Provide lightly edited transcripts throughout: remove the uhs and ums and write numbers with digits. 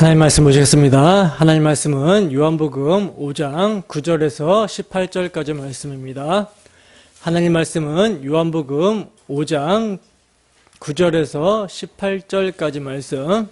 하나님 말씀 보시겠습니다. 하나님 말씀은 요한복음 5장 9절에서 18절까지 말씀입니다. 하나님 말씀은 요한복음 5장 9절에서 18절까지 말씀.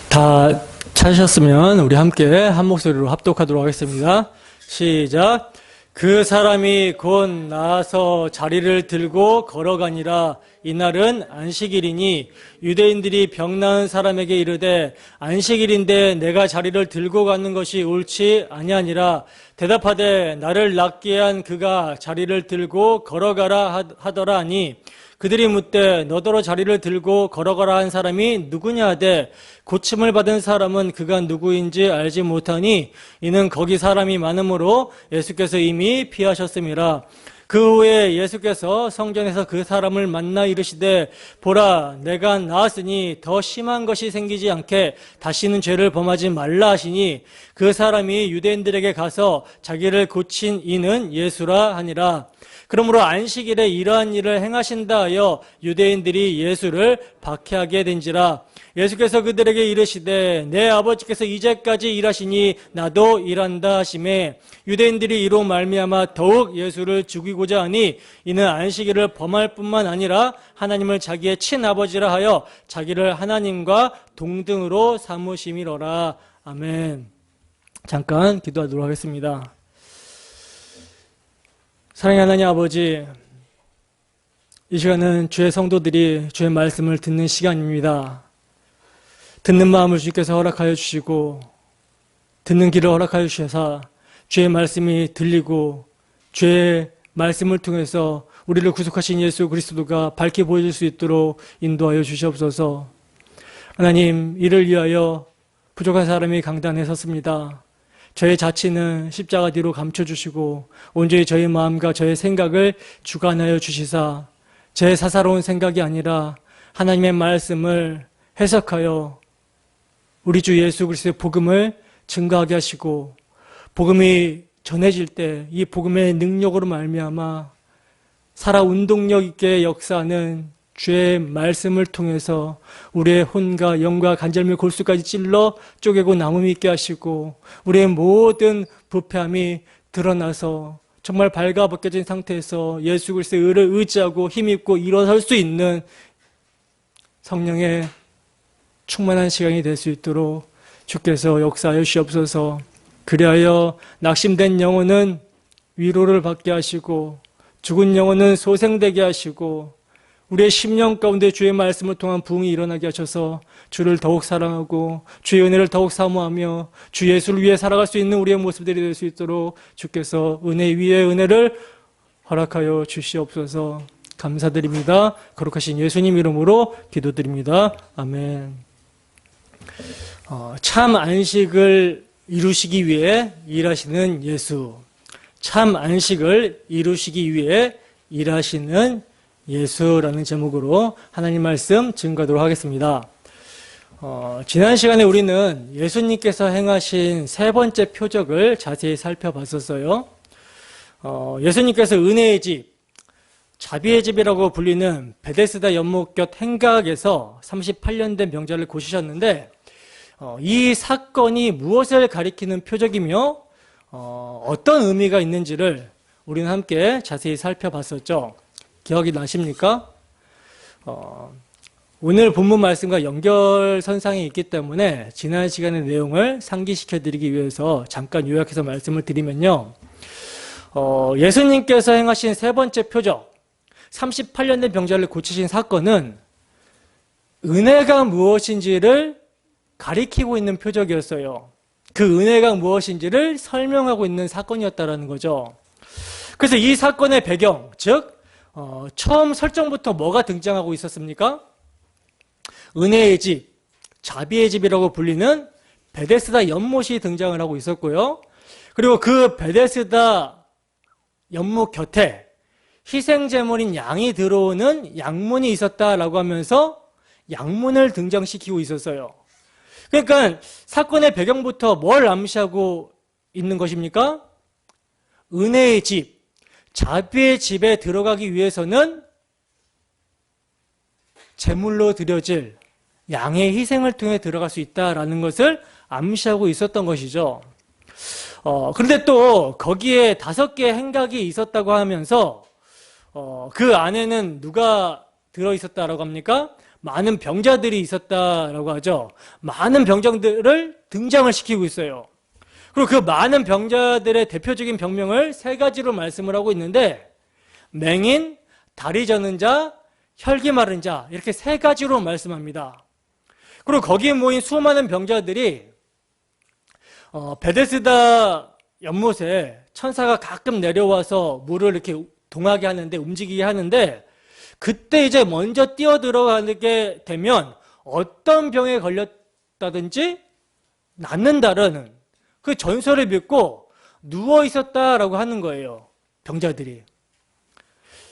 다 찾으셨으면 우리 함께 한 목소리로 합독하도록 하겠습니다. 시작. 그 사람이 곧 나아서 자리를 들고 걸어가니라. 이날은 안식일이니 유대인들이 병 나은 사람에게 이르되 안식일인데 내가 자리를 들고 가는 것이 옳지 아니하니라. 대답하되 나를 낫게 한 그가 자리를 들고 걸어가라 하더라 하니 그들이 묻되 너더러 자리를 들고 걸어가라 한 사람이 누구냐 하되 고침을 받은 사람은 그가 누구인지 알지 못하니 이는 거기 사람이 많으므로 예수께서 이미 피하셨음이라. 그 후에 예수께서 성전에서 그 사람을 만나 이르시되 보라 내가 나았으니 더 심한 것이 생기지 않게 다시는 죄를 범하지 말라 하시니 그 사람이 유대인들에게 가서 자기를 고친 이는 예수라 하니라. 그러므로 안식일에 이러한 일을 행하신다 하여 유대인들이 예수를 박해하게 된지라. 예수께서 그들에게 이르시되 내 아버지께서 이제까지 일하시니 나도 일한다 하시매 유대인들이 이로 말미암아 더욱 예수를 죽이고자 하니 이는 안식일을 범할 뿐만 아니라 하나님을 자기의 친아버지라 하여 자기를 하나님과 동등으로 삼으심이로라. 아멘. 잠깐 기도하도록 하겠습니다. 사랑의 하나님 아버지, 이 시간은 주의 성도들이 주의 말씀을 듣는 시간입니다. 듣는 마음을 주께서 허락하여 주시고 듣는 길을 허락하여 주셔서 주의 말씀이 들리고 주의 말씀을 통해서 우리를 구속하신 예수 그리스도가 밝게 보여줄 수 있도록 인도하여 주시옵소서. 하나님, 이를 위하여 부족한 사람이 강단에 섰습니다. 저의 자치는 십자가 뒤로 감춰주시고 온전히 저의 마음과 저의 생각을 주관하여 주시사 제 사사로운 생각이 아니라 하나님의 말씀을 해석하여 우리 주 예수 그리스도의 복음을 증거하게 하시고 복음이 전해질 때 이 복음의 능력으로 말미암아 살아 운동력 있게 역사하는 주의 말씀을 통해서 우리의 혼과 영과 간절미 골수까지 찔러 쪼개고 나무 있게 하시고 우리의 모든 부패함이 드러나서 정말 발가벗겨진 상태에서 예수 그리스도의 의를 의지하고 힘입고 일어설 수 있는 성령의 충만한 시간이 될 수 있도록 주께서 역사하여 주시옵소서. 그리하여 낙심된 영혼은 위로를 받게 하시고 죽은 영혼은 소생되게 하시고 우리의 심령 가운데 주의 말씀을 통한 부흥이 일어나게 하셔서 주를 더욱 사랑하고 주의 은혜를 더욱 사모하며 주 예수를 위해 살아갈 수 있는 우리의 모습들이 될 수 있도록 주께서 은혜 위에 은혜를 허락하여 주시옵소서. 감사드립니다. 거룩하신 예수님 이름으로 기도드립니다. 아멘. 참 안식을 이루시기 위해 일하시는 예수. 참 안식을 이루시기 위해 일하시는 예수라는 제목으로 하나님 말씀 증거하도록 하겠습니다. 지난 시간에 우리는 예수님께서 행하신 세 번째 표적을 자세히 살펴봤었어요. 예수님께서 은혜의 집, 자비의 집이라고 불리는 베데스다 연못 곁 행각에서 38년 된 병자를 고치셨는데 이 사건이 무엇을 가리키는 표적이며 어떤 의미가 있는지를 우리는 함께 자세히 살펴봤었죠. 기억이 나십니까? 오늘 본문 말씀과 연결선상이 있기 때문에 지난 시간의 내용을 상기시켜 드리기 위해서 잠깐 요약해서 말씀을 드리면요. 예수님께서 행하신 세 번째 표적, 38년 된 병자를 고치신 사건은 은혜가 무엇인지를 가리키고 있는 표적이었어요. 그 은혜가 무엇인지를 설명하고 있는 사건이었다는 거죠. 그래서 이 사건의 배경, 즉 처음 설정부터 뭐가 등장하고 있었습니까? 은혜의 집, 자비의 집이라고 불리는 베데스다 연못이 등장을 하고 있었고요. 그리고 그 베데스다 연못 곁에 희생제물인 양이 들어오는 양문이 있었다라고 하면서 양문을 등장시키고 있었어요. 그러니까 사건의 배경부터 뭘 암시하고 있는 것입니까? 은혜의 집, 자비의 집에 들어가기 위해서는 제물로 드려질 양의 희생을 통해 들어갈 수 있다라는 것을 암시하고 있었던 것이죠. 그런데 또 거기에 5개의 행각이 있었다고 하면서 그 안에는 누가 들어있었다라고 합니까? 많은 병자들이 있었다라고 하죠. 많은 병자들을 등장을 시키고 있어요. 그리고 그 많은 병자들의 대표적인 병명을 3가지로 말씀을 하고 있는데 맹인, 다리 저는 자, 혈기 마른 자 이렇게 3가지로 말씀합니다. 그리고 거기에 모인 수많은 병자들이 베데스다 연못에 천사가 가끔 내려와서 물을 이렇게 동하게 하는데 움직이게 하는데 그때 이제 먼저 뛰어 들어가게 되면 어떤 병에 걸렸다든지 낫는다라는 그 전설을 믿고 누워 있었다라고 하는 거예요. 병자들이.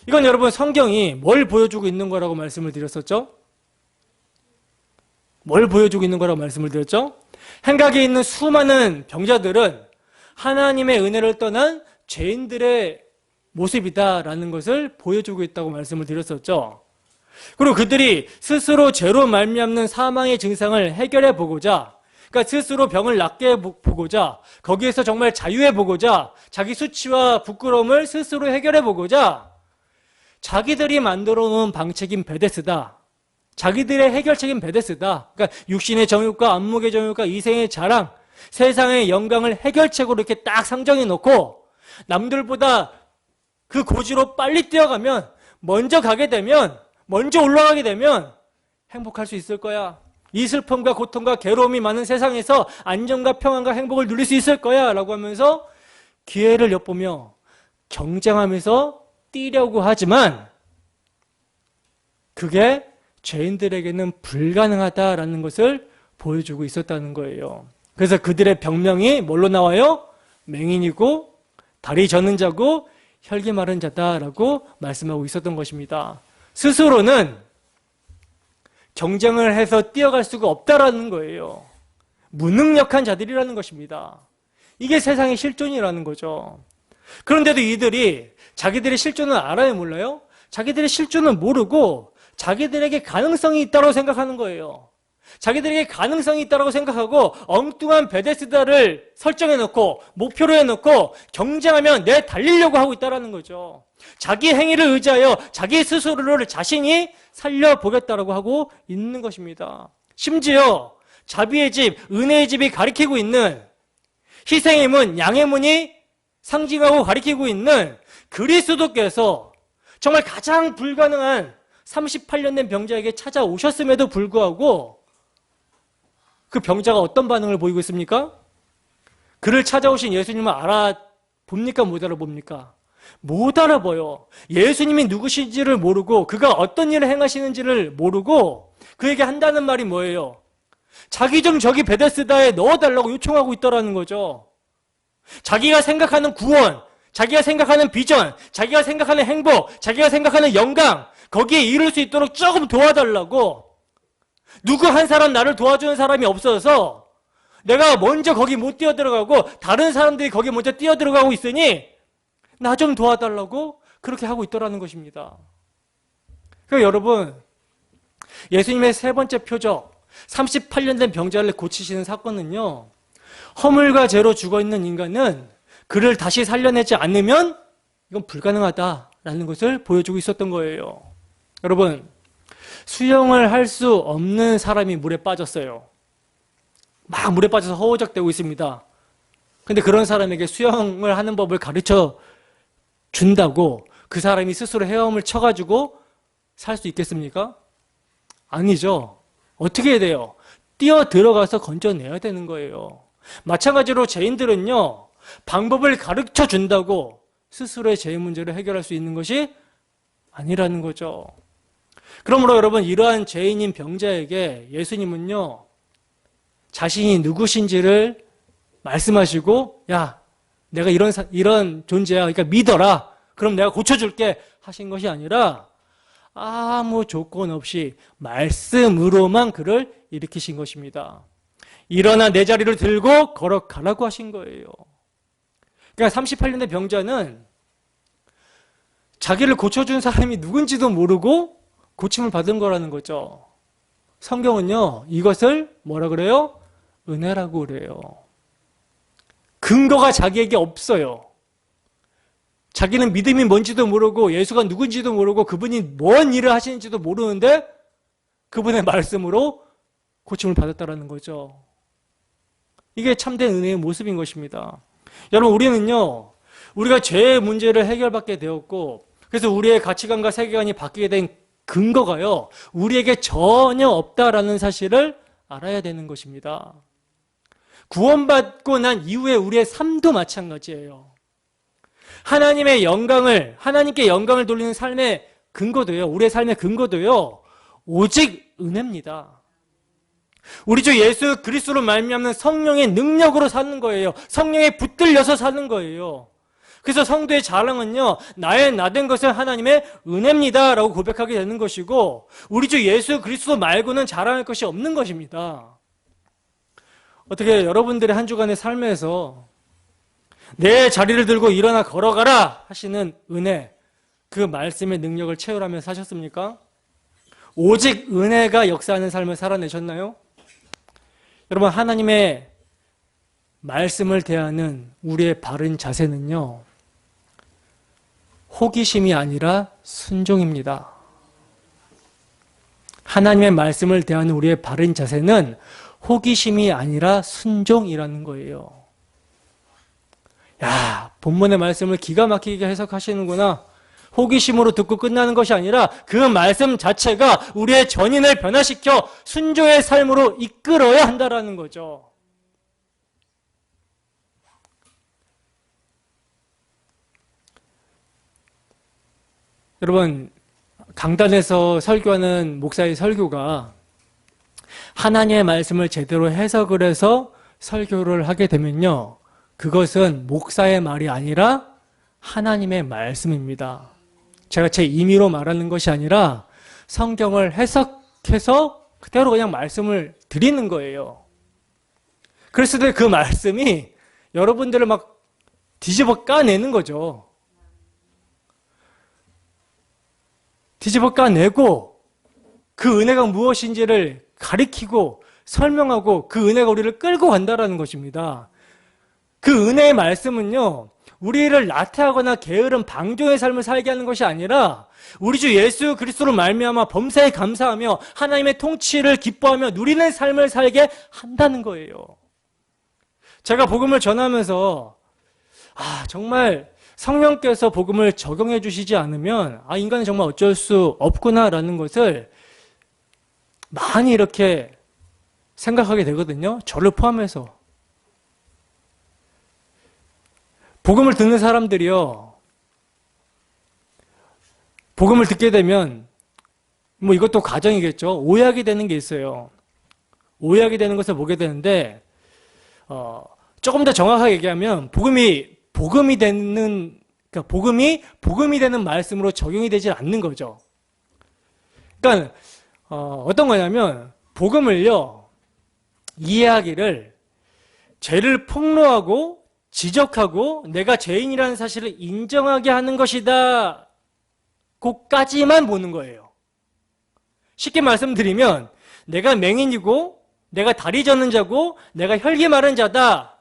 이건 여러분 성경이 뭘 보여주고 있는 거라고 말씀을 드렸었죠? 뭘 보여주고 있는 거라고 말씀을 드렸죠? 행각에 있는 수많은 병자들은 하나님의 은혜를 떠난 죄인들의 모습이다라는 것을 보여주고 있다고 말씀을 드렸었죠. 그리고 그들이 스스로 죄로 말미암는 사망의 증상을 해결해 보고자, 그러니까 스스로 병을 낫게 보고자, 거기에서 정말 자유해 보고자, 자기 수치와 부끄러움을 스스로 해결해 보고자 자기들이 만들어 놓은 방책인 베데스다, 자기들의 해결책인 베데스다, 그러니까 육신의 정욕과 안목의 정욕과 이생의 자랑, 세상의 영광을 해결책으로 이렇게 딱 상정해 놓고 남들보다 그 고지로 빨리 뛰어가면, 먼저 가게 되면, 먼저 올라가게 되면 행복할 수 있을 거야. 이 슬픔과 고통과 괴로움이 많은 세상에서 안정과 평안과 행복을 누릴 수 있을 거야 라고 하면서 기회를 엿보며 경쟁하면서 뛰려고 하지만 그게 죄인들에게는 불가능하다라는 것을 보여주고 있었다는 거예요. 그래서 그들의 병명이 뭘로 나와요? 맹인이고 다리 저는 자고 혈기 마른 자다라고 말씀하고 있었던 것입니다. 스스로는 경쟁을 해서 뛰어갈 수가 없다라는 거예요. 무능력한 자들이라는 것입니다. 이게 세상의 실존이라는 거죠. 그런데도 이들이 자기들의 실존을 알아요, 몰라요? 자기들의 실존을 모르고 자기들에게 가능성이 있다고 생각하는 거예요. 자기들에게 가능성이 있다고 생각하고 엉뚱한 베데스다를 설정해놓고 목표로 해놓고 경쟁하면 내 달리려고 하고 있다는 거죠. 자기 행위를 의지하여 자기 스스로를 자신이 살려보겠다라고 하고 있는 것입니다. 심지어 자비의 집, 은혜의 집이 가리키고 있는 희생의 문, 양의 문이 상징하고 가리키고 있는 그리스도께서 정말 가장 불가능한 38년 된 병자에게 찾아오셨음에도 불구하고 그 병자가 어떤 반응을 보이고 있습니까? 그를 찾아오신 예수님을 알아봅니까? 못 알아봅니까? 못 알아봐요. 예수님이 누구신지를 모르고 그가 어떤 일을 행하시는지를 모르고 그에게 한다는 말이 뭐예요? 자기 좀 저기 베데스다에 넣어달라고 요청하고 있다는 거죠. 자기가 생각하는 구원, 자기가 생각하는 비전, 자기가 생각하는 행복, 자기가 생각하는 영광, 거기에 이룰 수 있도록 조금 도와달라고. 누구 한 사람 나를 도와주는 사람이 없어서 내가 먼저 거기 못 뛰어들어가고 다른 사람들이 거기 먼저 뛰어들어가고 있으니 나 좀 도와달라고 그렇게 하고 있더라는 것입니다. 그러니까 여러분, 예수님의 3번째 표적, 38년 된 병자를 고치시는 사건은요, 허물과 죄로 죽어있는 인간은 그를 다시 살려내지 않으면 이건 불가능하다라는 것을 보여주고 있었던 거예요. 여러분, 수영을 할 수 없는 사람이 물에 빠졌어요. 막 물에 빠져서 허우적대고 있습니다. 근데 그런 사람에게 수영을 하는 법을 가르쳐 준다고 그 사람이 스스로 헤엄을 쳐가지고 살 수 있겠습니까? 아니죠. 어떻게 해야 돼요? 뛰어 들어가서 건져내야 되는 거예요. 마찬가지로 죄인들은요, 방법을 가르쳐 준다고 스스로의 죄의 문제를 해결할 수 있는 것이 아니라는 거죠. 그러므로 여러분, 이러한 죄인인 병자에게 예수님은요, 자신이 누구신지를 말씀하시고, 야, 내가 이런 존재야. 그러니까 믿어라. 그럼 내가 고쳐줄게. 하신 것이 아니라 아무 조건 없이 말씀으로만 그를 일으키신 것입니다. 일어나 내 자리를 들고 걸어가라고 하신 거예요. 그러니까 38년 된 병자는 자기를 고쳐준 사람이 누군지도 모르고 고침을 받은 거라는 거죠. 성경은요, 이것을 뭐라 그래요? 은혜라고 그래요. 근거가 자기에게 없어요. 자기는 믿음이 뭔지도 모르고 예수가 누군지도 모르고 그분이 뭔 일을 하시는지도 모르는데 그분의 말씀으로 고침을 받았다라는 거죠. 이게 참된 은혜의 모습인 것입니다. 여러분, 우리는요, 우리가 죄의 문제를 해결받게 되었고, 그래서 우리의 가치관과 세계관이 바뀌게 된 근거가요, 우리에게 전혀 없다라는 사실을 알아야 되는 것입니다. 구원받고 난 이후에 우리의 삶도 마찬가지예요. 하나님의 영광을, 하나님께 영광을 돌리는 삶의 근거도요, 우리의 삶의 근거도요, 오직 은혜입니다. 우리 주 예수 그리스도로 말미암는 성령의 능력으로 사는 거예요. 성령에 붙들려서 사는 거예요. 그래서 성도의 자랑은요, 나의 나된 것은 하나님의 은혜입니다 라고 고백하게 되는 것이고, 우리 주 예수 그리스도 말고는 자랑할 것이 없는 것입니다. 어떻게 여러분들의 한 주간의 삶에서 내 자리를 들고 일어나 걸어가라 하시는 은혜, 그 말씀의 능력을 체험하며 사셨습니까? 오직 은혜가 역사하는 삶을 살아내셨나요? 여러분, 하나님의 말씀을 대하는 우리의 바른 자세는요, 호기심이 아니라 순종입니다. 하나님의 말씀을 대하는 우리의 바른 자세는 호기심이 아니라 순종이라는 거예요. 야, 본문의 말씀을 기가 막히게 해석하시는구나. 호기심으로 듣고 끝나는 것이 아니라 그 말씀 자체가 우리의 전인을 변화시켜 순종의 삶으로 이끌어야 한다는 거죠. 여러분, 강단에서 설교하는 목사의 설교가 하나님의 말씀을 제대로 해석을 해서 설교를 하게 되면요, 그것은 목사의 말이 아니라 하나님의 말씀입니다. 제가 제 임의로 말하는 것이 아니라 성경을 해석해서 그대로 그냥 말씀을 드리는 거예요. 그랬을 때 그 말씀이 여러분들을 막 뒤집어 까내는 거죠. 뒤집어 까내고 그 은혜가 무엇인지를 가리키고 설명하고 그 은혜가 우리를 끌고 간다는 것입니다. 그 은혜의 말씀은요, 우리를 나태하거나 게으른 방종의 삶을 살게 하는 것이 아니라 우리 주 예수 그리스도로 말미암아 범사에 감사하며 하나님의 통치를 기뻐하며 누리는 삶을 살게 한다는 거예요. 제가 복음을 전하면서 정말 성령께서 복음을 적용해 주시지 않으면 인간은 정말 어쩔 수 없구나라는 것을 많이 이렇게 생각하게 되거든요. 저를 포함해서. 복음을 듣는 사람들이요, 복음을 듣게 되면 이것도 과정이겠죠. 오해하게 되는 게 있어요. 오해하게 되는 것을 보게 되는데 조금 더 정확하게 얘기하면 복음이 되는 말씀으로 적용이 되지 않는 거죠. 그러니까 어떤 거냐면 복음을요, 이해하기를 죄를 폭로하고 지적하고 내가 죄인이라는 사실을 인정하게 하는 것이다 고까지만 보는 거예요. 쉽게 말씀드리면 내가 맹인이고 내가 다리 젖는 자고 내가 혈기 마른 자다,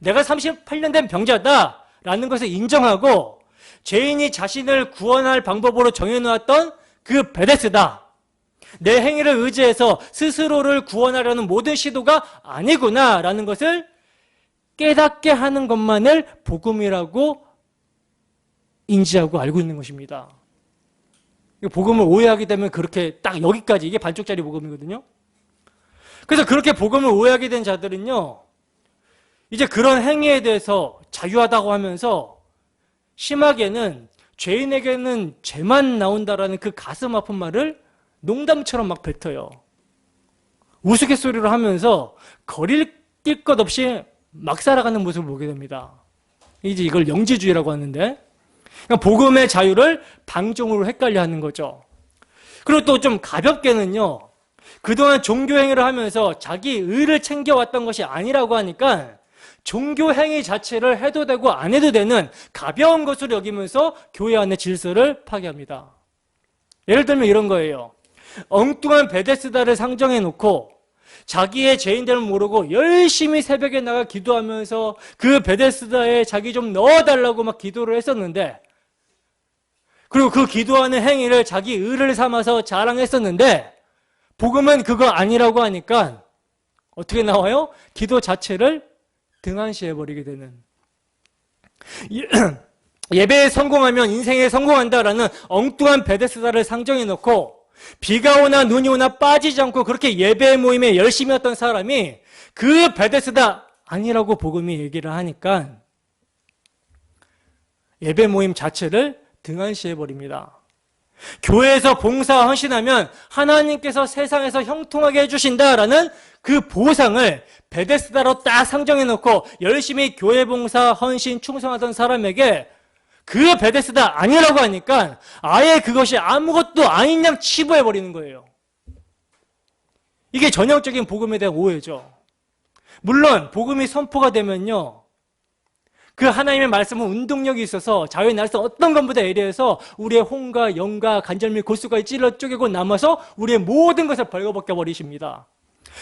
내가 38년 된 병자다 라는 것을 인정하고 죄인이 자신을 구원할 방법으로 정해놓았던 그 베데스다, 내 행위를 의지해서 스스로를 구원하려는 모든 시도가 아니구나 라는 것을 깨닫게 하는 것만을 복음이라고 인지하고 알고 있는 것입니다. 복음을 오해하게 되면 그렇게 딱 여기까지, 이게 반쪽짜리 복음이거든요. 그래서 그렇게 복음을 오해하게 된 자들은요, 이제 그런 행위에 대해서 자유하다고 하면서 심하게는 죄인에게는 죄만 나온다라는 그 가슴 아픈 말을 농담처럼 막 뱉어요. 우스갯소리로 하면서 거릴 것 없이 막 살아가는 모습을 보게 됩니다. 이제 이걸 영지주의라고 하는데, 그러니까 복음의 자유를 방종으로 헷갈려 하는 거죠. 그리고 또 좀 가볍게는요, 그동안 종교행위를 하면서 자기 의를 챙겨왔던 것이 아니라고 하니까 종교행위 자체를 해도 되고 안 해도 되는 가벼운 것으로 여기면서 교회 안의 질서를 파괴합니다. 예를 들면 이런 거예요. 엉뚱한 베데스다를 상정해 놓고 자기의 죄인들을 모르고 열심히 새벽에 나가 기도하면서 그 베데스다에 자기 좀 넣어달라고 막 기도를 했었는데, 그리고 그 기도하는 행위를 자기 의를 삼아서 자랑했었는데, 복음은 그거 아니라고 하니까 어떻게 나와요? 기도 자체를 등한시해버리게 되는. 예배에 성공하면 인생에 성공한다라는 엉뚱한 베데스다를 상정해 놓고 비가 오나 눈이 오나 빠지지 않고 그렇게 예배 모임에 열심히 했던 사람이 그 베데스다 아니라고 복음이 얘기를 하니까 예배 모임 자체를 등한시해버립니다. 교회에서 봉사 헌신하면 하나님께서 세상에서 형통하게 해주신다라는 그 보상을 베데스다로 딱 상정해 놓고 열심히 교회 봉사 헌신 충성하던 사람에게 그 베데스다 아니라고 하니까 아예 그것이 아무것도 아닌 양 치부해버리는 거예요. 이게 전형적인 복음에 대한 오해죠. 물론 복음이 선포가 되면요, 그 하나님의 말씀은 운동력이 있어서 자유의 날선 어떤 것보다 예리해서 우리의 혼과 영과 관절 및 골수까지 찔러 쪼개고 남아서 우리의 모든 것을 벌거벗겨 버리십니다.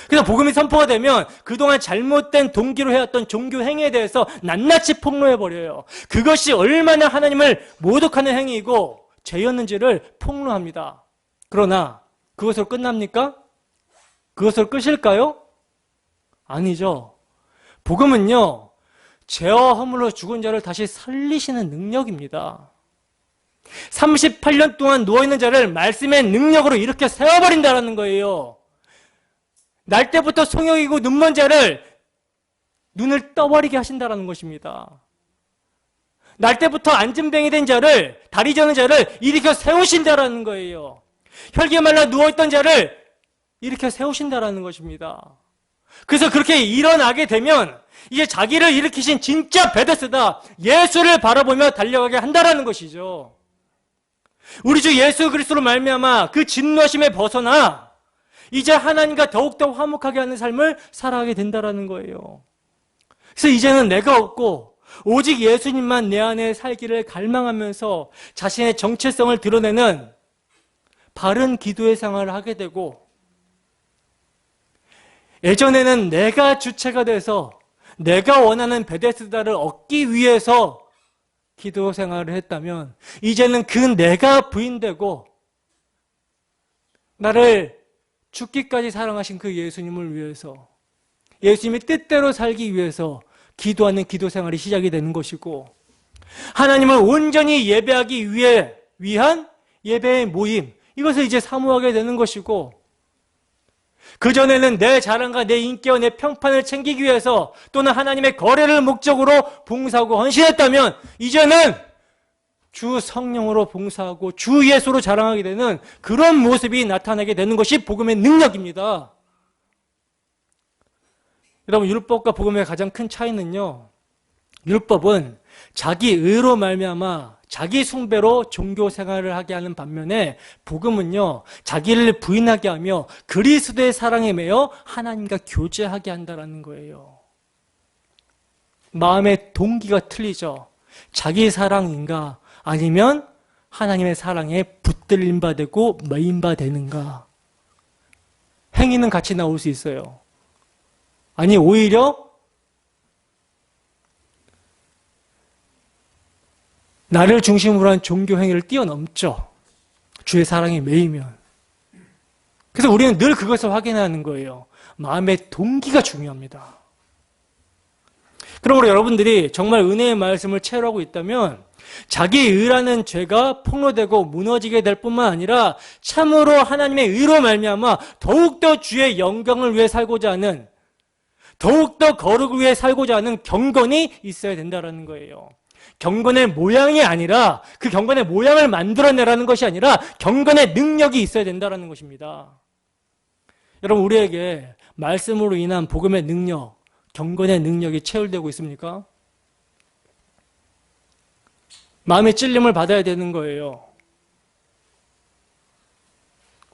그래서 복음이 선포가 되면 그동안 잘못된 동기로 해왔던 종교 행위에 대해서 낱낱이 폭로해버려요. 그것이 얼마나 하나님을 모독하는 행위이고 죄였는지를 폭로합니다. 그러나 그것으로 끝납니까? 그것으로 끝일까요? 아니죠. 복음은요, 죄와 허물로 죽은 자를 다시 살리시는 능력입니다. 38년 동안 누워있는 자를 말씀의 능력으로 일으켜 세워버린다는 거예요. 날 때부터 송영이고 눈먼 자를 눈을 떠버리게 하신다는 것입니다. 날 때부터 앉은뱅이 된 자를, 다리 저는 자를 일으켜 세우신다는 거예요. 혈기 말라 누워있던 자를 일으켜 세우신다는 것입니다. 그래서 그렇게 일어나게 되면 이제 자기를 일으키신 진짜 베데스다, 예수를 바라보며 달려가게 한다는 것이죠. 우리 주 예수 그리스도로 말미암아 그 진노하심에 벗어나 이제 하나님과 더욱더 화목하게 하는 삶을 살아가게 된다는 거예요. 그래서 이제는 내가 없고 오직 예수님만 내 안에 살기를 갈망하면서 자신의 정체성을 드러내는 바른 기도의 생활을 하게 되고, 예전에는 내가 주체가 돼서 내가 원하는 베데스다를 얻기 위해서 기도 생활을 했다면 이제는 그 내가 부인되고 나를 죽기까지 사랑하신 그 예수님을 위해서, 예수님이 뜻대로 살기 위해서 기도하는 기도 생활이 시작이 되는 것이고, 하나님을 온전히 예배하기 위한 예배의 모임, 이것을 이제 사모하게 되는 것이고, 그전에는 내 자랑과 내 인기와 내 평판을 챙기기 위해서 또는 하나님의 거래를 목적으로 봉사하고 헌신했다면 이제는 주 성령으로 봉사하고 주 예수로 자랑하게 되는 그런 모습이 나타나게 되는 것이 복음의 능력입니다. 여러분, 율법과 복음의 가장 큰 차이는요, 율법은 자기 의로 말미암아 자기 숭배로 종교 생활을 하게 하는 반면에 복음은요, 자기를 부인하게 하며 그리스도의 사랑에 매여 하나님과 교제하게 한다는 거예요. 마음의 동기가 틀리죠. 자기 사랑인가 아니면 하나님의 사랑에 붙들림 바 되고 매인 바 되는가. 행위는 같이 나올 수 있어요. 아니, 오히려 나를 중심으로 한 종교 행위를 뛰어넘죠. 주의 사랑에 매이면. 그래서 우리는 늘 그것을 확인하는 거예요. 마음의 동기가 중요합니다. 그러므로 여러분들이 정말 은혜의 말씀을 체험하고 있다면 자기 의라는 죄가 폭로되고 무너지게 될 뿐만 아니라 참으로 하나님의 의로 말미암아 더욱더 주의 영광을 위해 살고자 하는, 더욱더 거룩을 위해 살고자 하는 경건이 있어야 된다는 거예요. 경건의 모양이 아니라, 그 경건의 모양을 만들어내라는 것이 아니라 경건의 능력이 있어야 된다는 것입니다. 여러분, 우리에게 말씀으로 인한 복음의 능력, 경건의 능력이 체울되고 있습니까? 마음의 찔림을 받아야 되는 거예요.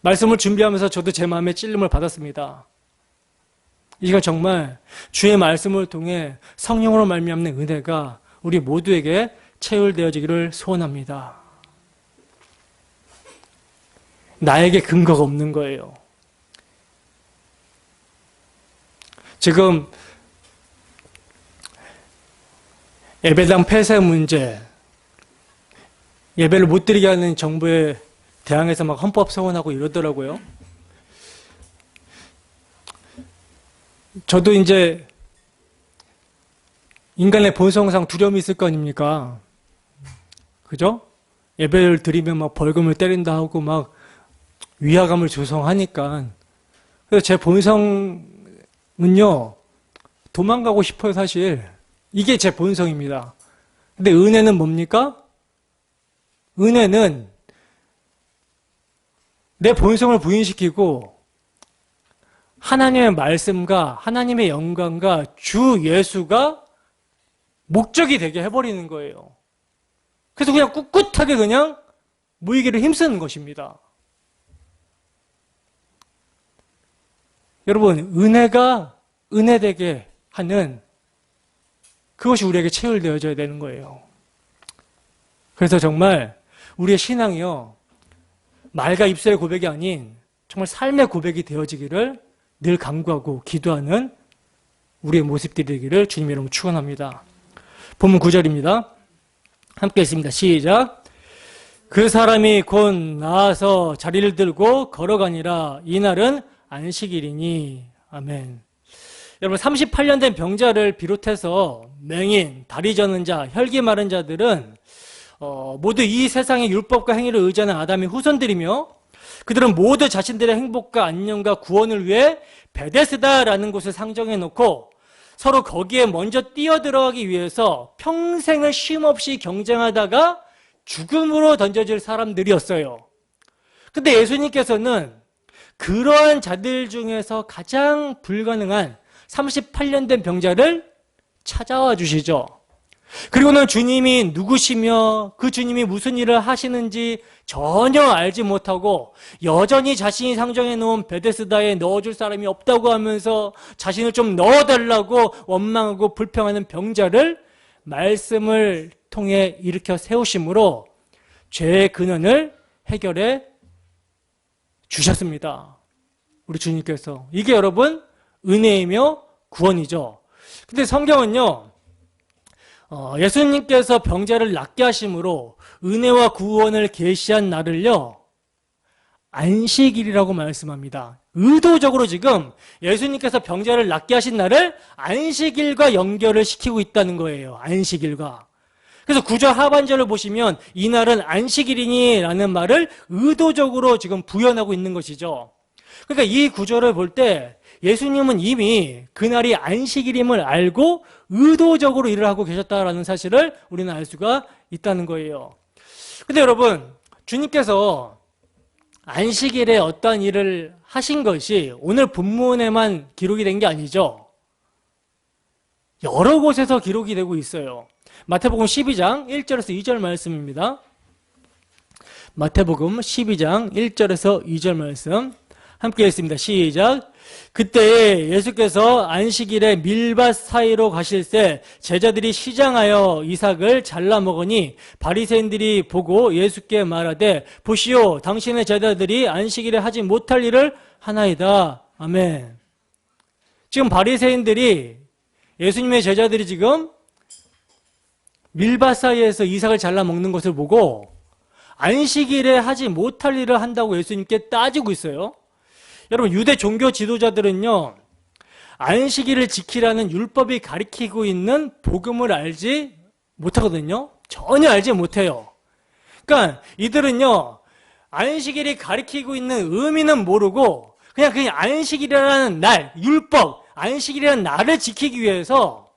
말씀을 준비하면서 저도 제 마음에 찔림을 받았습니다. 이 시간 정말 주의 말씀을 통해 성령으로 말미암는 은혜가 우리 모두에게 체휼되어지기를 소원합니다. 나에게 근거가 없는 거예요. 지금 예배당 폐쇄 문제, 예배를 못 드리게 하는 정부에 대항해서 막 헌법 소원하고 이러더라고요. 저도 이제 인간의 본성상 두려움이 있을 거 아닙니까? 그죠? 예배를 드리면 막 벌금을 때린다 하고 막 위화감을 조성하니까. 그래서 제 본성은요, 도망가고 싶어요, 사실. 이게 제 본성입니다. 근데 은혜는 뭡니까? 은혜는 내 본성을 부인시키고 하나님의 말씀과 하나님의 영광과 주 예수가 목적이 되게 해버리는 거예요. 그래서 그냥 꿋꿋하게 그냥 모이기를 힘쓰는 것입니다. 여러분, 은혜가 은혜되게 하는 그것이 우리에게 체휼되어져야 되는 거예요. 그래서 정말 우리의 신앙이요, 말과 입술의 고백이 아닌 정말 삶의 고백이 되어지기를 늘 간구하고 기도하는 우리의 모습들이 되기를 주님 이름으로 축원합니다. 본문 9절입니다. 함께 읽습니다. 시작. 그 사람이 곧 나아서 자리를 들고 걸어가니라. 이날은 안식일이니. 아멘. 여러분, 38년 된 병자를 비롯해서 맹인, 다리 저는 자, 혈기 마른 자들은 모두 이 세상의 율법과 행위를 의지하는 아담의 후손들이며, 그들은 모두 자신들의 행복과 안녕과 구원을 위해 베데스다라는 곳을 상정해 놓고 서로 거기에 먼저 뛰어들어가기 위해서 평생을 쉼없이 경쟁하다가 죽음으로 던져질 사람들이었어요. 근데 예수님께서는 그러한 자들 중에서 가장 불가능한 38년 된 병자를 찾아와 주시죠. 그리고는 주님이 누구시며 그 주님이 무슨 일을 하시는지 전혀 알지 못하고 여전히 자신이 상정해 놓은 베데스다에 넣어줄 사람이 없다고 하면서 자신을 좀 넣어달라고 원망하고 불평하는 병자를 말씀을 통해 일으켜 세우심으로 죄의 근원을 해결해 주셨습니다. 우리 주님께서. 이게 여러분 은혜이며 구원이죠. 근데 성경은요, 예수님께서 병자를 낫게 하심으로 은혜와 구원을 계시한 날을요, 안식일이라고 말씀합니다. 의도적으로 지금 예수님께서 병자를 낫게 하신 날을 안식일과 연결을 시키고 있다는 거예요. 안식일과. 그래서 9절 하반절을 보시면 이 날은 안식일이니 라는 말을 의도적으로 지금 부연하고 있는 것이죠. 그러니까 이 구절을 볼 때 예수님은 이미 그날이 안식일임을 알고 의도적으로 일을 하고 계셨다라는 사실을 우리는 알 수가 있다는 거예요. 근데 여러분, 주님께서 안식일에 어떤 일을 하신 것이 오늘 본문에만 기록이 된 게 아니죠. 여러 곳에서 기록이 되고 있어요. 마태복음 12장 1절에서 2절 말씀입니다. 마태복음 12장 1절에서 2절 말씀 함께 읽습니다. 시작. 그때 예수께서 안식일에 밀밭 사이로 가실새 제자들이 시장하여 이삭을 잘라 먹으니 바리새인들이 보고 예수께 말하되 보시오, 당신의 제자들이 안식일에 하지 못할 일을 하나이다. 아멘. 지금 바리새인들이, 예수님의 제자들이 지금 밀밭 사이에서 이삭을 잘라 먹는 것을 보고 안식일에 하지 못할 일을 한다고 예수님께 따지고 있어요. 여러분, 유대 종교 지도자들은요, 안식일을 지키라는 율법이 가리키고 있는 복음을 알지 못하거든요. 전혀 알지 못해요. 그러니까 이들은요, 안식일이 가리키고 있는 의미는 모르고 그냥 안식일이라는 날, 율법, 안식일이라는 날을 지키기 위해서,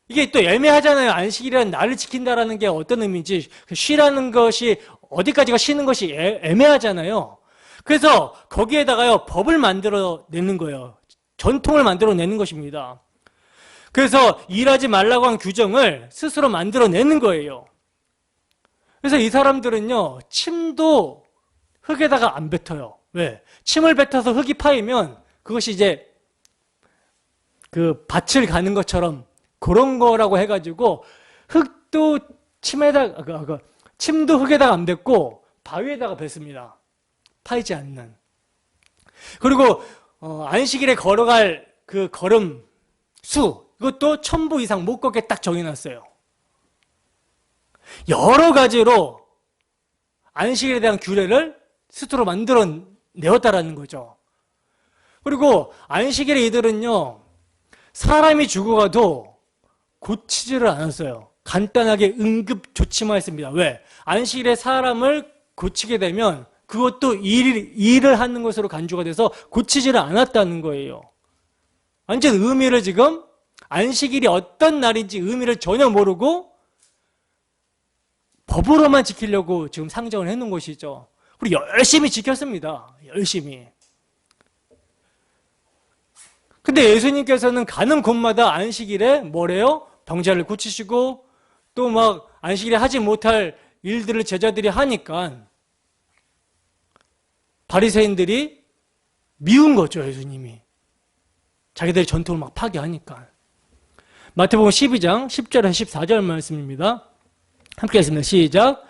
이게 또 애매하잖아요. 안식일이라는 날을 지킨다라는 게 어떤 의미인지, 쉬라는 것이 어디까지가 쉬는 것이 애매하잖아요. 그래서 거기에다가요, 법을 만들어내는 거예요. 전통을 만들어내는 것입니다. 그래서 일하지 말라고 한 규정을 스스로 만들어내는 거예요. 그래서 이 사람들은요, 침도 흙에다가 안 뱉어요. 왜? 침을 뱉어서 흙이 파이면 그것이 이제 그 밭을 가는 것처럼 그런 거라고 해가지고 흙도 침도 흙에다가 안 뱉고 바위에다가 뱉습니다. 파이지 않는. 그리고 안식일에 걸어갈 그 걸음 수, 이것도 1000보 이상 못 걷게 딱 정해놨어요. 여러 가지로 안식일에 대한 규례를 스스로 만들어 내었다라는 거죠. 그리고 안식일에 이들은요, 사람이 죽어가도 고치지를 않았어요. 간단하게 응급 조치만 했습니다. 왜? 안식일에 사람을 고치게 되면 그것도 일을 하는 것으로 간주가 돼서 고치지를 않았다는 거예요. 완전 의미를 지금 안식일이 어떤 날인지 의미를 전혀 모르고 법으로만 지키려고 지금 상정을 해놓은 것이죠. 그리고 열심히 지켰습니다. 열심히. 근데 예수님께서는 가는 곳마다 안식일에 뭐래요? 병자를 고치시고 또 막 안식일에 하지 못할 일들을 제자들이 하니까 바리새인들이 미운 거죠, 예수님이. 자기들의 전통을 막 파괴하니까. 마태복음 12장 10절에서 14절 말씀입니다. 함께 했습니다. 시작.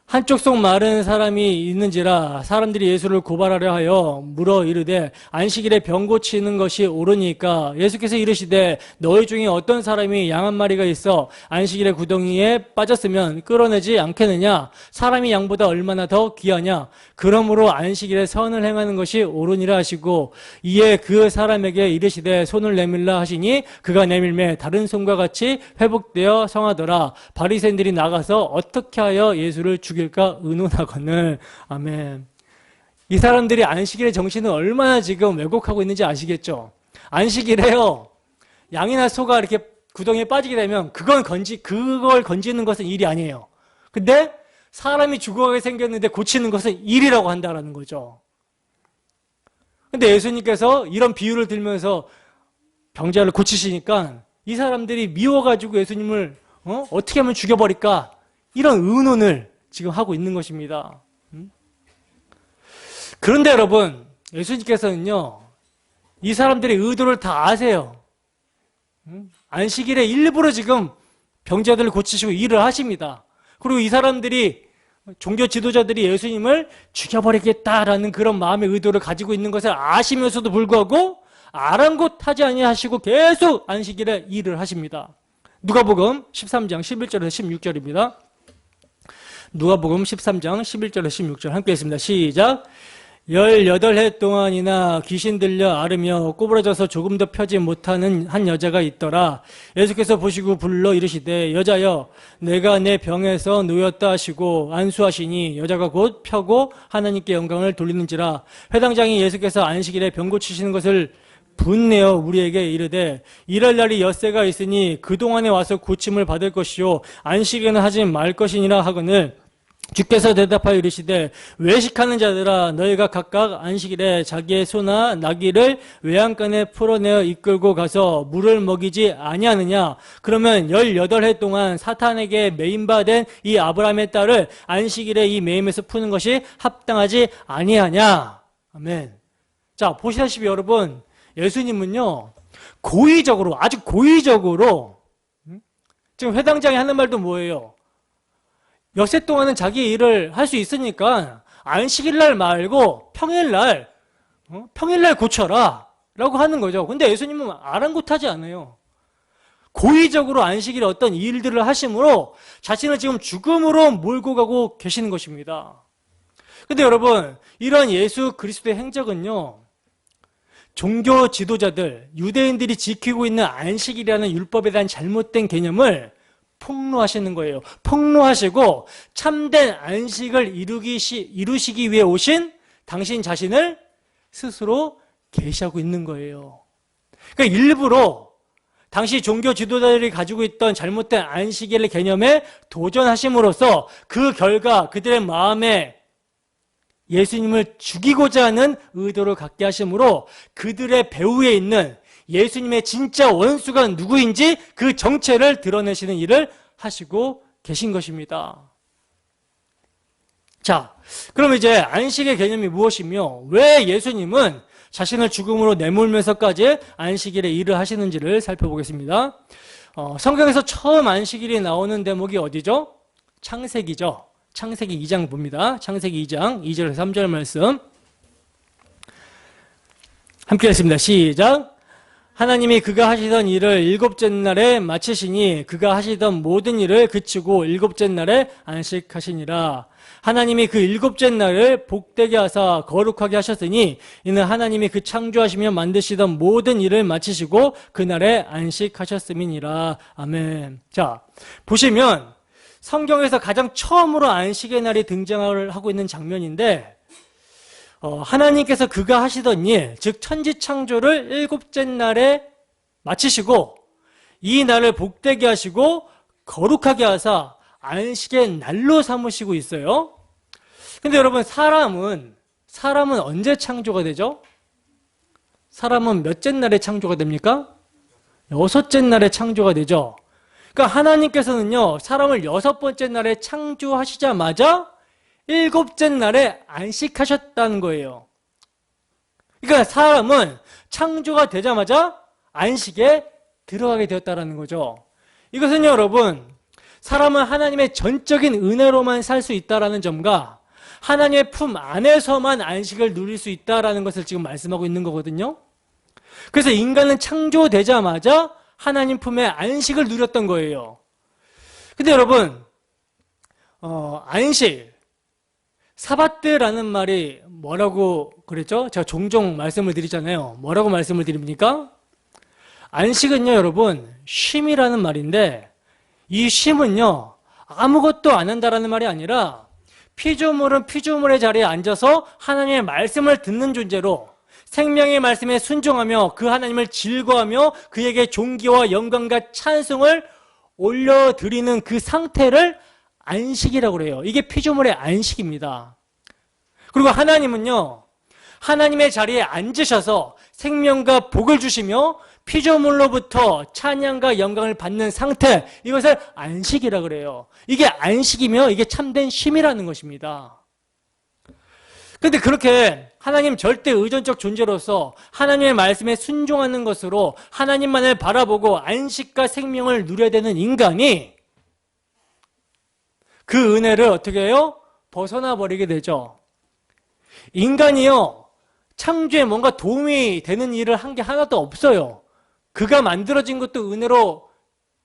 한쪽 속 마른 사람이 있는지라 사람들이 예수를 고발하려 하여 물어 이르되 안식일에 병 고치는 것이 옳으니까 예수께서 이르시되 너희 중에 어떤 사람이 양 한 마리가 있어 안식일에 구덩이에 빠졌으면 끌어내지 않겠느냐? 사람이 양보다 얼마나 더 귀하냐? 그러므로 안식일에 선을 행하는 것이 옳으니라 하시고 이에 그 사람에게 이르시되 손을 내밀라 하시니 그가 내밀매 다른 손과 같이 회복되어 성하더라. 바리새인들이 나가서 어떻게 하여 예수를 죽일까 의논하거늘. 아멘. 이 사람들이 안식일의 정신을 얼마나 지금 왜곡하고 있는지 아시겠죠? 안식일에요, 양이나 소가 이렇게 구덩이에 빠지게 되면 그걸 건지는 것은 일이 아니에요. 근데 사람이 죽어가게 생겼는데 고치는 것은 일이라고 한다는 거죠. 근데 예수님께서 이런 비유를 들면서 병자를 고치시니까 이 사람들이 미워가지고 예수님을 어떻게 하면 죽여버릴까? 이런 의논을 지금 하고 있는 것입니다. 그런데 여러분, 예수님께서는요, 이 사람들의 의도를 다 아세요. 안식일에 일부러 지금 병자들을 고치시고 일을 하십니다. 그리고 이 사람들이, 종교 지도자들이 예수님을 죽여버리겠다라는 그런 마음의 의도를 가지고 있는 것을 아시면서도 불구하고 아랑곳하지 아니하시고 계속 안식일에 일을 하십니다. 누가복음 13장 11절에서 16절입니다. 누가복음 13장 11절에서 16절 함께 했습니다. 시작. 18해 동안이나 귀신 들려 앓으며 꼬부라져서 조금도 펴지 못하는 한 여자가 있더라. 예수께서 보시고 불러 이르시되 여자여 내가 내 병에서 놓였다 하시고 안수하시니 여자가 곧 펴고 하나님께 영광을 돌리는지라. 회당장이 예수께서 안식일에 병 고치시는 것을 분내어 우리에게 이르되 이럴 날이 엿새가 있으니 그동안에 와서 고침을 받을 것이요 안식일에는 하지 말 것이니라 하거늘. 주께서 대답하여 이르시되 외식하는 자들아 너희가 각각 안식일에 자기의 소나 나귀를 외양간에 풀어내어 이끌고 가서 물을 먹이지 아니하느냐? 그러면 18해 동안 사탄에게 매임받은 이 아브라함의 딸을 안식일에 이 매임에서 푸는 것이 합당하지 아니하냐? 아멘. 자, 보시다시피 여러분, 예수님은요 고의적으로, 아주 고의적으로 지금 회당장이 하는 말도 뭐예요? 엿새 동안은 자기 일을 할 수 있으니까 안식일날 말고 평일날 고쳐라 라고 하는 거죠. 근데 예수님은 아랑곳하지 않아요. 고의적으로 안식일에 어떤 일들을 하심으로 자신을 지금 죽음으로 몰고 가고 계시는 것입니다. 근데 여러분, 이런 예수 그리스도의 행적은요, 종교 지도자들, 유대인들이 지키고 있는 안식일이라는 율법에 대한 잘못된 개념을 폭로하시는 거예요. 폭로하시고 참된 안식을 이루시기 위해 오신 당신 자신을 스스로 계시하고 있는 거예요. 그러니까 일부러 당시 종교 지도자들이 가지고 있던 잘못된 안식일의 개념에 도전하심으로써 그 결과 그들의 마음에 예수님을 죽이고자 하는 의도를 갖게 하심으로 그들의 배후에 있는 예수님의 진짜 원수가 누구인지 그 정체를 드러내시는 일을 하시고 계신 것입니다. 자, 그럼 이제 안식의 개념이 무엇이며 왜 예수님은 자신을 죽음으로 내몰면서까지 안식일에 일을 하시는지를 살펴보겠습니다. 성경에서 처음 안식일이 나오는 대목이 어디죠? 창세기죠. 창세기 2장 봅니다. 창세기 2장 2절 3절 말씀 함께 했습니다. 시작. 하나님이 그가 하시던 일을 일곱째 날에 마치시니 그가 하시던 모든 일을 그치고 일곱째 날에 안식하시니라. 하나님이 그 일곱째 날을 복되게 하사 거룩하게 하셨으니 이는 하나님이 그 창조하시며 만드시던 모든 일을 마치시고 그날에 안식하셨음이니라. 아멘. 자, 보시면 성경에서 가장 처음으로 안식의 날이 등장을 하고 있는 장면인데 하나님께서 그가 하시던 일, 즉 천지창조를 일곱째 날에 마치시고 이 날을 복되게 하시고 거룩하게 하사 안식의 날로 삼으시고 있어요. 근데 여러분 사람은 언제 창조가 되죠? 사람은 몇째 날에 창조가 됩니까? 여섯째 날에 창조가 되죠. 그러니까 하나님께서는요 사람을 여섯 번째 날에 창조하시자마자 일곱째 날에 안식하셨다는 거예요. 그러니까 사람은 창조가 되자마자 안식에 들어가게 되었다는 거죠. 이것은요 여러분 사람은 하나님의 전적인 은혜로만 살 수 있다는 점과 하나님의 품 안에서만 안식을 누릴 수 있다는 것을 지금 말씀하고 있는 거거든요. 그래서 인간은 창조되자마자 하나님 품에 안식을 누렸던 거예요. 근데 여러분 안식 사바트라는 말이 뭐라고 그랬죠? 제가 종종 말씀을 드리잖아요. 뭐라고 말씀을 드립니까? 안식은요 여러분 쉼이라는 말인데 이 쉼은요 아무것도 안 한다라는 말이 아니라 피조물은 피조물의 자리에 앉아서 하나님의 말씀을 듣는 존재로 생명의 말씀에 순종하며 그 하나님을 즐거워하며 그에게 존귀와 영광과 찬송을 올려드리는 그 상태를 안식이라고 그래요. 이게 피조물의 안식입니다. 그리고 하나님은요 하나님의 자리에 앉으셔서 생명과 복을 주시며 피조물로부터 찬양과 영광을 받는 상태, 이것을 안식이라고 그래요. 이게 안식이며 이게 참된 쉼이라는 것입니다. 그런데 그렇게 하나님 절대 의존적 존재로서 하나님의 말씀에 순종하는 것으로 하나님만을 바라보고 안식과 생명을 누려야 되는 인간이 그 은혜를 어떻게 해요? 벗어나 버리게 되죠. 인간이요 창조에 뭔가 도움이 되는 일을 한 게 하나도 없어요. 그가 만들어진 것도 은혜로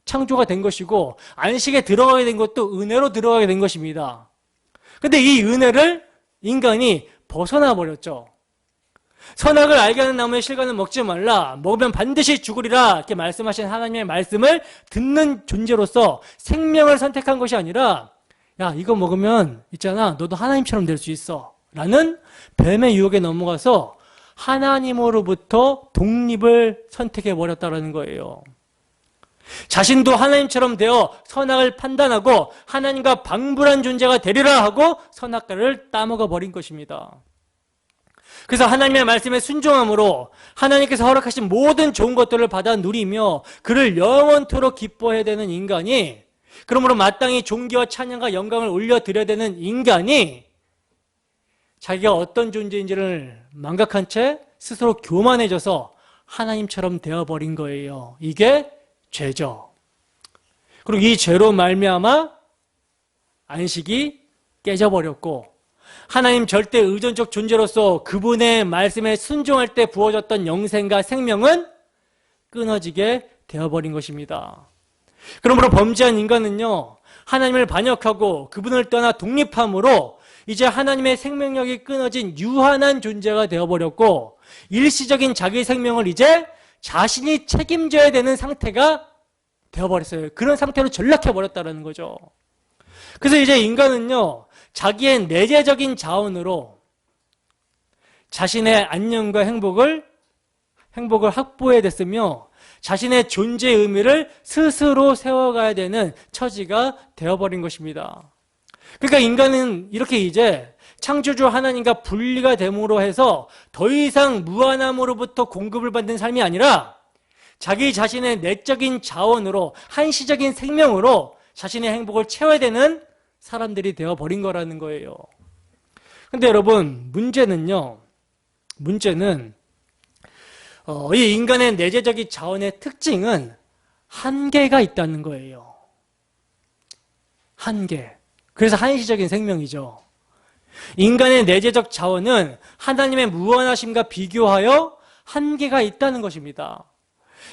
창조가 된 것이고 안식에 들어가게 된 것도 은혜로 들어가게 된 것입니다. 근데 이 은혜를 인간이 벗어나 버렸죠. 선악을 알게 하는 나무의 실과는 먹지 말라. 먹으면 반드시 죽으리라. 이렇게 말씀하신 하나님의 말씀을 듣는 존재로서 생명을 선택한 것이 아니라 야 이거 먹으면 있잖아 너도 하나님처럼 될 수 있어 라는 뱀의 유혹에 넘어가서 하나님으로부터 독립을 선택해 버렸다는 거예요. 자신도 하나님처럼 되어 선악을 판단하고 하나님과 방불한 존재가 되리라 하고 선악과를 따먹어 버린 것입니다. 그래서 하나님의 말씀에 순종함으로 하나님께서 허락하신 모든 좋은 것들을 받아 누리며 그를 영원토록 기뻐해야 되는 인간이, 그러므로 마땅히 존귀와 찬양과 영광을 올려드려야 되는 인간이 자기가 어떤 존재인지를 망각한 채 스스로 교만해져서 하나님처럼 되어버린 거예요. 이게 죄죠. 그리고 이 죄로 말미암아 안식이 깨져버렸고 하나님 절대 의존적 존재로서 그분의 말씀에 순종할 때 부어졌던 영생과 생명은 끊어지게 되어버린 것입니다. 그러므로 범죄한 인간은요 하나님을 반역하고 그분을 떠나 독립함으로 이제 하나님의 생명력이 끊어진 유한한 존재가 되어버렸고 일시적인 자기 생명을 이제 자신이 책임져야 되는 상태가 되어버렸어요. 그런 상태로 전락해버렸다는 거죠. 그래서 이제 인간은요 자기의 내재적인 자원으로 자신의 안녕과 행복을 확보해야 됐으며 자신의 존재의 의미를 스스로 세워가야 되는 처지가 되어버린 것입니다. 그러니까 인간은 이렇게 이제 창조주 하나님과 분리가 됨으로 해서 더 이상 무한함으로부터 공급을 받는 삶이 아니라 자기 자신의 내적인 자원으로 한시적인 생명으로 자신의 행복을 채워야 되는 사람들이 되어버린 거라는 거예요. 근데 여러분, 문제는 이 인간의 내재적인 자원의 특징은 한계가 있다는 거예요. 한계. 그래서 한시적인 생명이죠. 인간의 내재적 자원은 하나님의 무한하심과 비교하여 한계가 있다는 것입니다.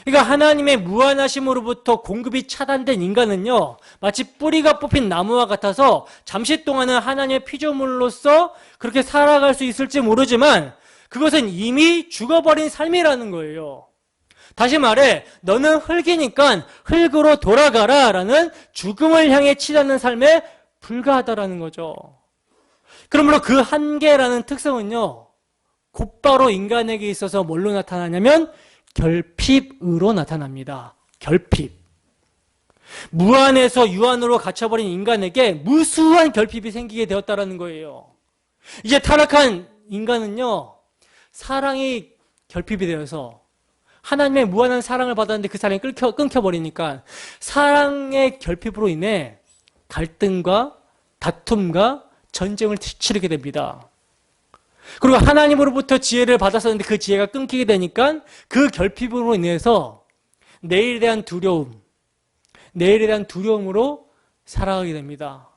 그러니까 하나님의 무한하심으로부터 공급이 차단된 인간은요, 마치 뿌리가 뽑힌 나무와 같아서 잠시 동안은 하나님의 피조물로서 그렇게 살아갈 수 있을지 모르지만 그것은 이미 죽어버린 삶이라는 거예요. 다시 말해, 너는 흙이니까 흙으로 돌아가라 라는 죽음을 향해 치닫는 삶에 불과하다라는 거죠. 그러므로 그 한계라는 특성은요, 곧바로 인간에게 있어서 뭘로 나타나냐면 결핍으로 나타납니다. 결핍. 무한에서 유한으로 갇혀버린 인간에게 무수한 결핍이 생기게 되었다는 거예요. 이제 타락한 인간은요, 사랑이 결핍이 되어서 하나님의 무한한 사랑을 받았는데 그 사랑이 끊겨버리니까 사랑의 결핍으로 인해 갈등과 다툼과 전쟁을 치르게 됩니다. 그리고 하나님으로부터 지혜를 받았었는데 그 지혜가 끊기게 되니까 그 결핍으로 인해서 내일에 대한 두려움으로 살아가게 됩니다.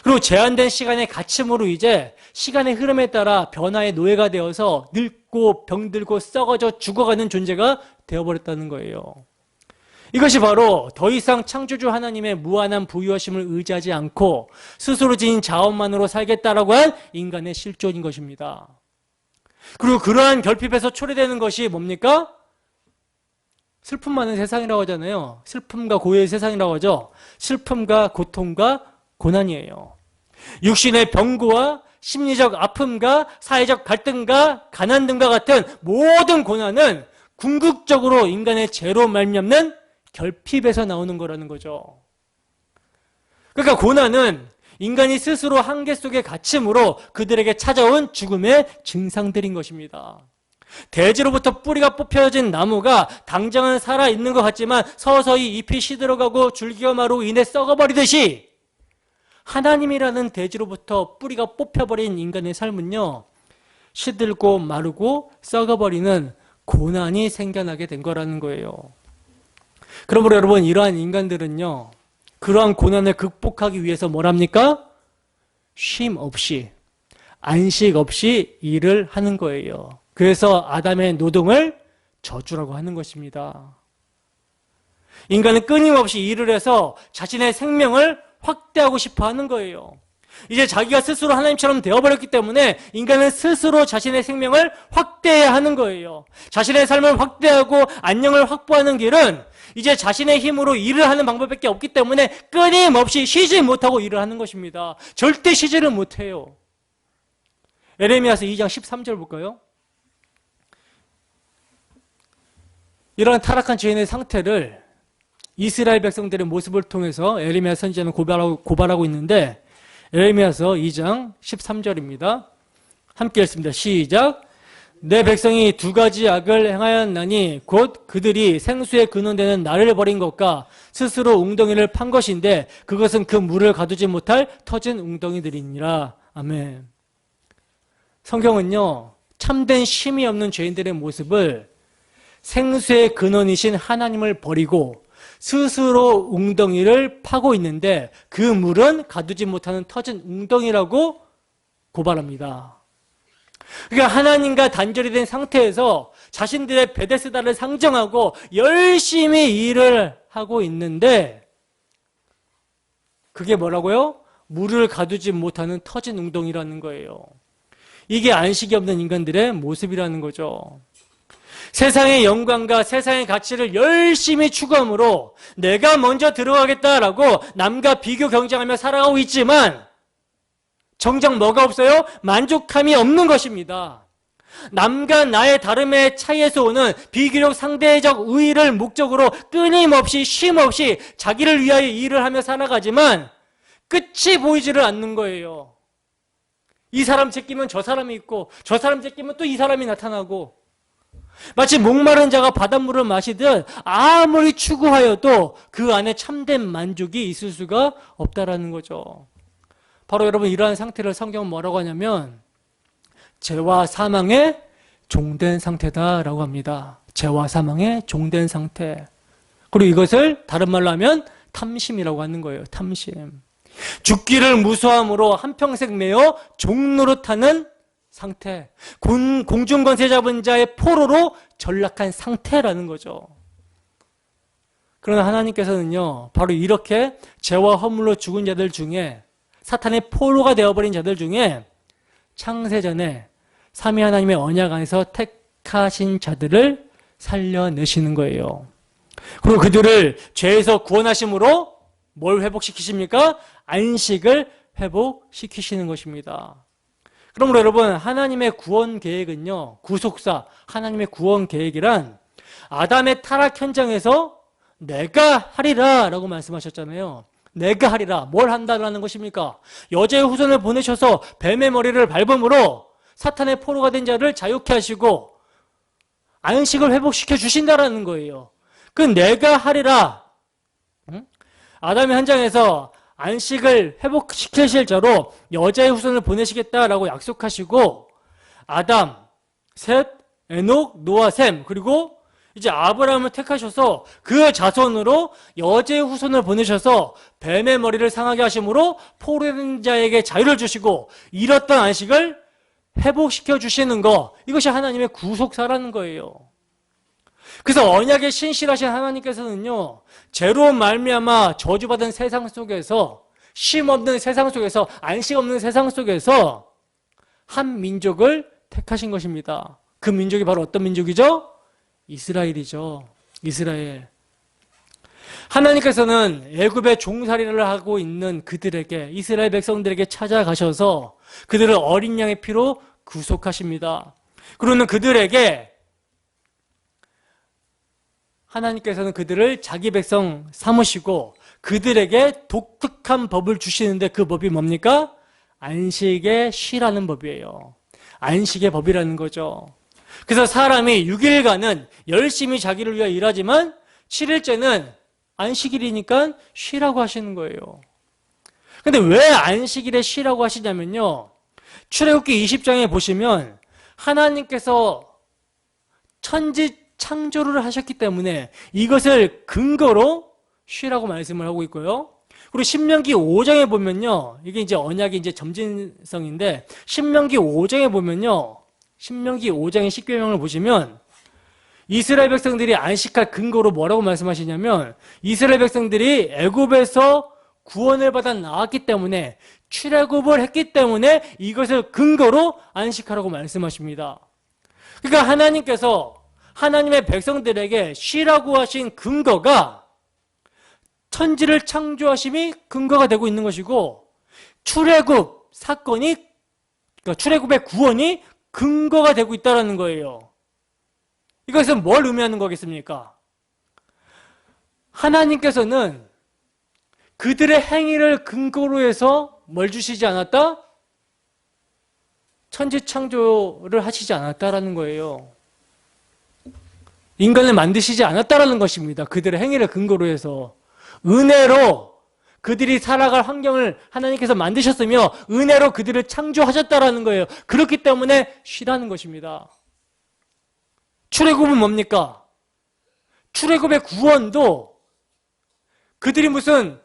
그리고 제한된 시간의 갇힘으로 이제 시간의 흐름에 따라 변화의 노예가 되어서 늙고 병들고 썩어져 죽어가는 존재가 되어버렸다는 거예요. 이것이 바로 더 이상 창조주 하나님의 무한한 부유하심을 의지하지 않고 스스로 지닌 자원만으로 살겠다라고 한 인간의 실존인 것입니다. 그리고 그러한 결핍에서 초래되는 것이 뭡니까? 슬픔 많은 세상이라고 하잖아요. 슬픔과 고요의 세상이라고 하죠. 슬픔과 고통과 고난이에요. 육신의 병고와 심리적 아픔과 사회적 갈등과 가난 등과 같은 모든 고난은 궁극적으로 인간의 죄로 말미암는 결핍에서 나오는 거라는 거죠. 그러니까 고난은 인간이 스스로 한계 속에 갇힘으로 그들에게 찾아온 죽음의 증상들인 것입니다. 대지로부터 뿌리가 뽑혀진 나무가 당장은 살아있는 것 같지만 서서히 잎이 시들어가고 줄기가 마르고 인해 썩어버리듯이 하나님이라는 대지로부터 뿌리가 뽑혀버린 인간의 삶은요, 시들고 마르고 썩어버리는 고난이 생겨나게 된 거라는 거예요. 그러므로 여러분, 이러한 인간들은요, 그러한 고난을 극복하기 위해서 뭘 합니까? 쉼 없이, 안식 없이 일을 하는 거예요. 그래서 아담의 노동을 저주라고 하는 것입니다. 인간은 끊임없이 일을 해서 자신의 생명을 확대하고 싶어 하는 거예요. 이제 자기가 스스로 하나님처럼 되어버렸기 때문에 인간은 스스로 자신의 생명을 확대해야 하는 거예요. 자신의 삶을 확대하고 안녕을 확보하는 길은 이제 자신의 힘으로 일을 하는 방법밖에 없기 때문에 끊임없이 쉬지 못하고 일을 하는 것입니다. 절대 쉬지를 못해요. 에레미야서 2장 13절 볼까요? 이러한 타락한 죄인의 상태를 이스라엘 백성들의 모습을 통해서 에레미야 선지자는 고발하고 있는데, 에레미야서 2장 13절입니다. 함께 읽습니다. 시작. 내 백성이 두 가지 악을 행하였나니 곧 그들이 생수의 근원되는 나를 버린 것과 스스로 웅덩이를 판 것인데 그것은 그 물을 가두지 못할 터진 웅덩이들이니라. 아멘. 성경은요, 참된 쉼이 없는 죄인들의 모습을 생수의 근원이신 하나님을 버리고 스스로 웅덩이를 파고 있는데 그 물은 가두지 못하는 터진 웅덩이라고 고발합니다. 그러니까 하나님과 단절이 된 상태에서 자신들의 베데스다를 상정하고 열심히 일을 하고 있는데 그게 뭐라고요? 물을 가두지 못하는 터진 웅덩이라는 거예요. 이게 안식이 없는 인간들의 모습이라는 거죠. 세상의 영광과 세상의 가치를 열심히 추구함으로 내가 먼저 들어가겠다라고 남과 비교 경쟁하며 살아가고 있지만 정작 뭐가 없어요? 만족함이 없는 것입니다. 남과 나의 다름의 차이에서 오는 비교적 상대적 의의를 목적으로 끊임없이 쉼없이 자기를 위하여 일을 하며 살아가지만 끝이 보이지를 않는 거예요. 이 사람 제끼면 저 사람이 있고 저 사람 제끼면 또 이 사람이 나타나고 마치 목마른 자가 바닷물을 마시듯 아무리 추구하여도 그 안에 참된 만족이 있을 수가 없다라는 거죠. 바로 여러분 이러한 상태를 성경은 뭐라고 하냐면 죄와 사망에 종된 상태다라고 합니다. 죄와 사망에 종된 상태. 그리고 이것을 다른 말로 하면 탐심이라고 하는 거예요. 탐심. 죽기를 무서함으로 한평생 매여 종노릇하는 상태. 공중권세 잡은 자의 포로로 전락한 상태라는 거죠. 그러나 하나님께서는요, 바로 이렇게 죄와 허물로 죽은 자들 중에 사탄의 포로가 되어버린 자들 중에 창세전에 삼위 하나님의 언약 안에서 택하신 자들을 살려내시는 거예요. 그리고 그들을 죄에서 구원하심으로 뭘 회복시키십니까? 안식을 회복시키시는 것입니다. 그러므로 여러분, 하나님의 구원 계획은요, 구속사, 하나님의 구원 계획이란 아담의 타락 현장에서 내가 하리라 라고 말씀하셨잖아요. 내가 하리라. 뭘 한다라는 것입니까? 여자의 후손을 보내셔서 뱀의 머리를 밟음으로 사탄의 포로가 된 자를 자유케 하시고 안식을 회복시켜 주신다라는 거예요. 그 내가 하리라. 아담의 현장에서 안식을 회복시키실 자로 여자의 후손을 보내시겠다라고 약속하시고 아담, 셋, 에녹, 노아, 셈 그리고 이제 아브라함을 택하셔서 그 자손으로 여자의 후손을 보내셔서 뱀의 머리를 상하게 하심으로 포로된 자에게 자유를 주시고 잃었던 안식을 회복시켜 주시는 거, 이것이 하나님의 구속사라는 거예요. 그래서 언약에 신실하신 하나님께서는요, 죄로 말미암아 저주받은 세상 속에서, 쉼 없는 세상 속에서, 안식 없는 세상 속에서 한 민족을 택하신 것입니다. 그 민족이 바로 어떤 민족이죠? 이스라엘이죠. 이스라엘. 하나님께서는 애굽의 종살이를 하고 있는 그들에게, 이스라엘 백성들에게 찾아가셔서 그들을 어린 양의 피로 구속하십니다. 그러는 그들에게 하나님께서는 그들을 자기 백성 삼으시고 그들에게 독특한 법을 주시는데 그 법이 뭡니까? 안식의 쉬라는 법이에요. 안식의 법이라는 거죠. 그래서 사람이 6일간은 열심히 자기를 위해 일하지만 7일째는 안식일이니까 쉬라고 하시는 거예요. 근데 왜 안식일에 쉬라고 하시냐면요, 출애굽기 20장에 보시면 하나님께서 천지 창조를 하셨기 때문에 이것을 근거로 쉬라고 말씀을 하고 있고요. 그리고 신명기 5장에 보면요, 이게 이제 언약의 이제 점진성인데, 신명기 5장에 보면요, 신명기 5장의 십계명을 보시면 이스라엘 백성들이 안식할 근거로 뭐라고 말씀하시냐면, 이스라엘 백성들이 애굽에서 구원을 받아 나왔기 때문에, 출애굽을 했기 때문에 이것을 근거로 안식하라고 말씀하십니다. 그러니까 하나님께서 하나님의 백성들에게 쉬라고 하신 근거가 천지를 창조하심이 근거가 되고 있는 것이고, 출애굽 사건이, 그러니까 출애굽의 구원이 근거가 되고 있다는 거예요. 이것은 뭘 의미하는 거겠습니까? 하나님께서는 그들의 행위를 근거로 해서 뭘 주시지 않았다? 천지 창조를 하시지 않았다라는 거예요. 인간을 만드시지 않았다라는 것입니다. 그들의 행위를 근거로 해서. 은혜로 그들이 살아갈 환경을 하나님께서 만드셨으며 은혜로 그들을 창조하셨다라는 거예요. 그렇기 때문에 쉬라는 것입니다. 출애굽은 뭡니까? 출애굽의 구원도 그들이 무슨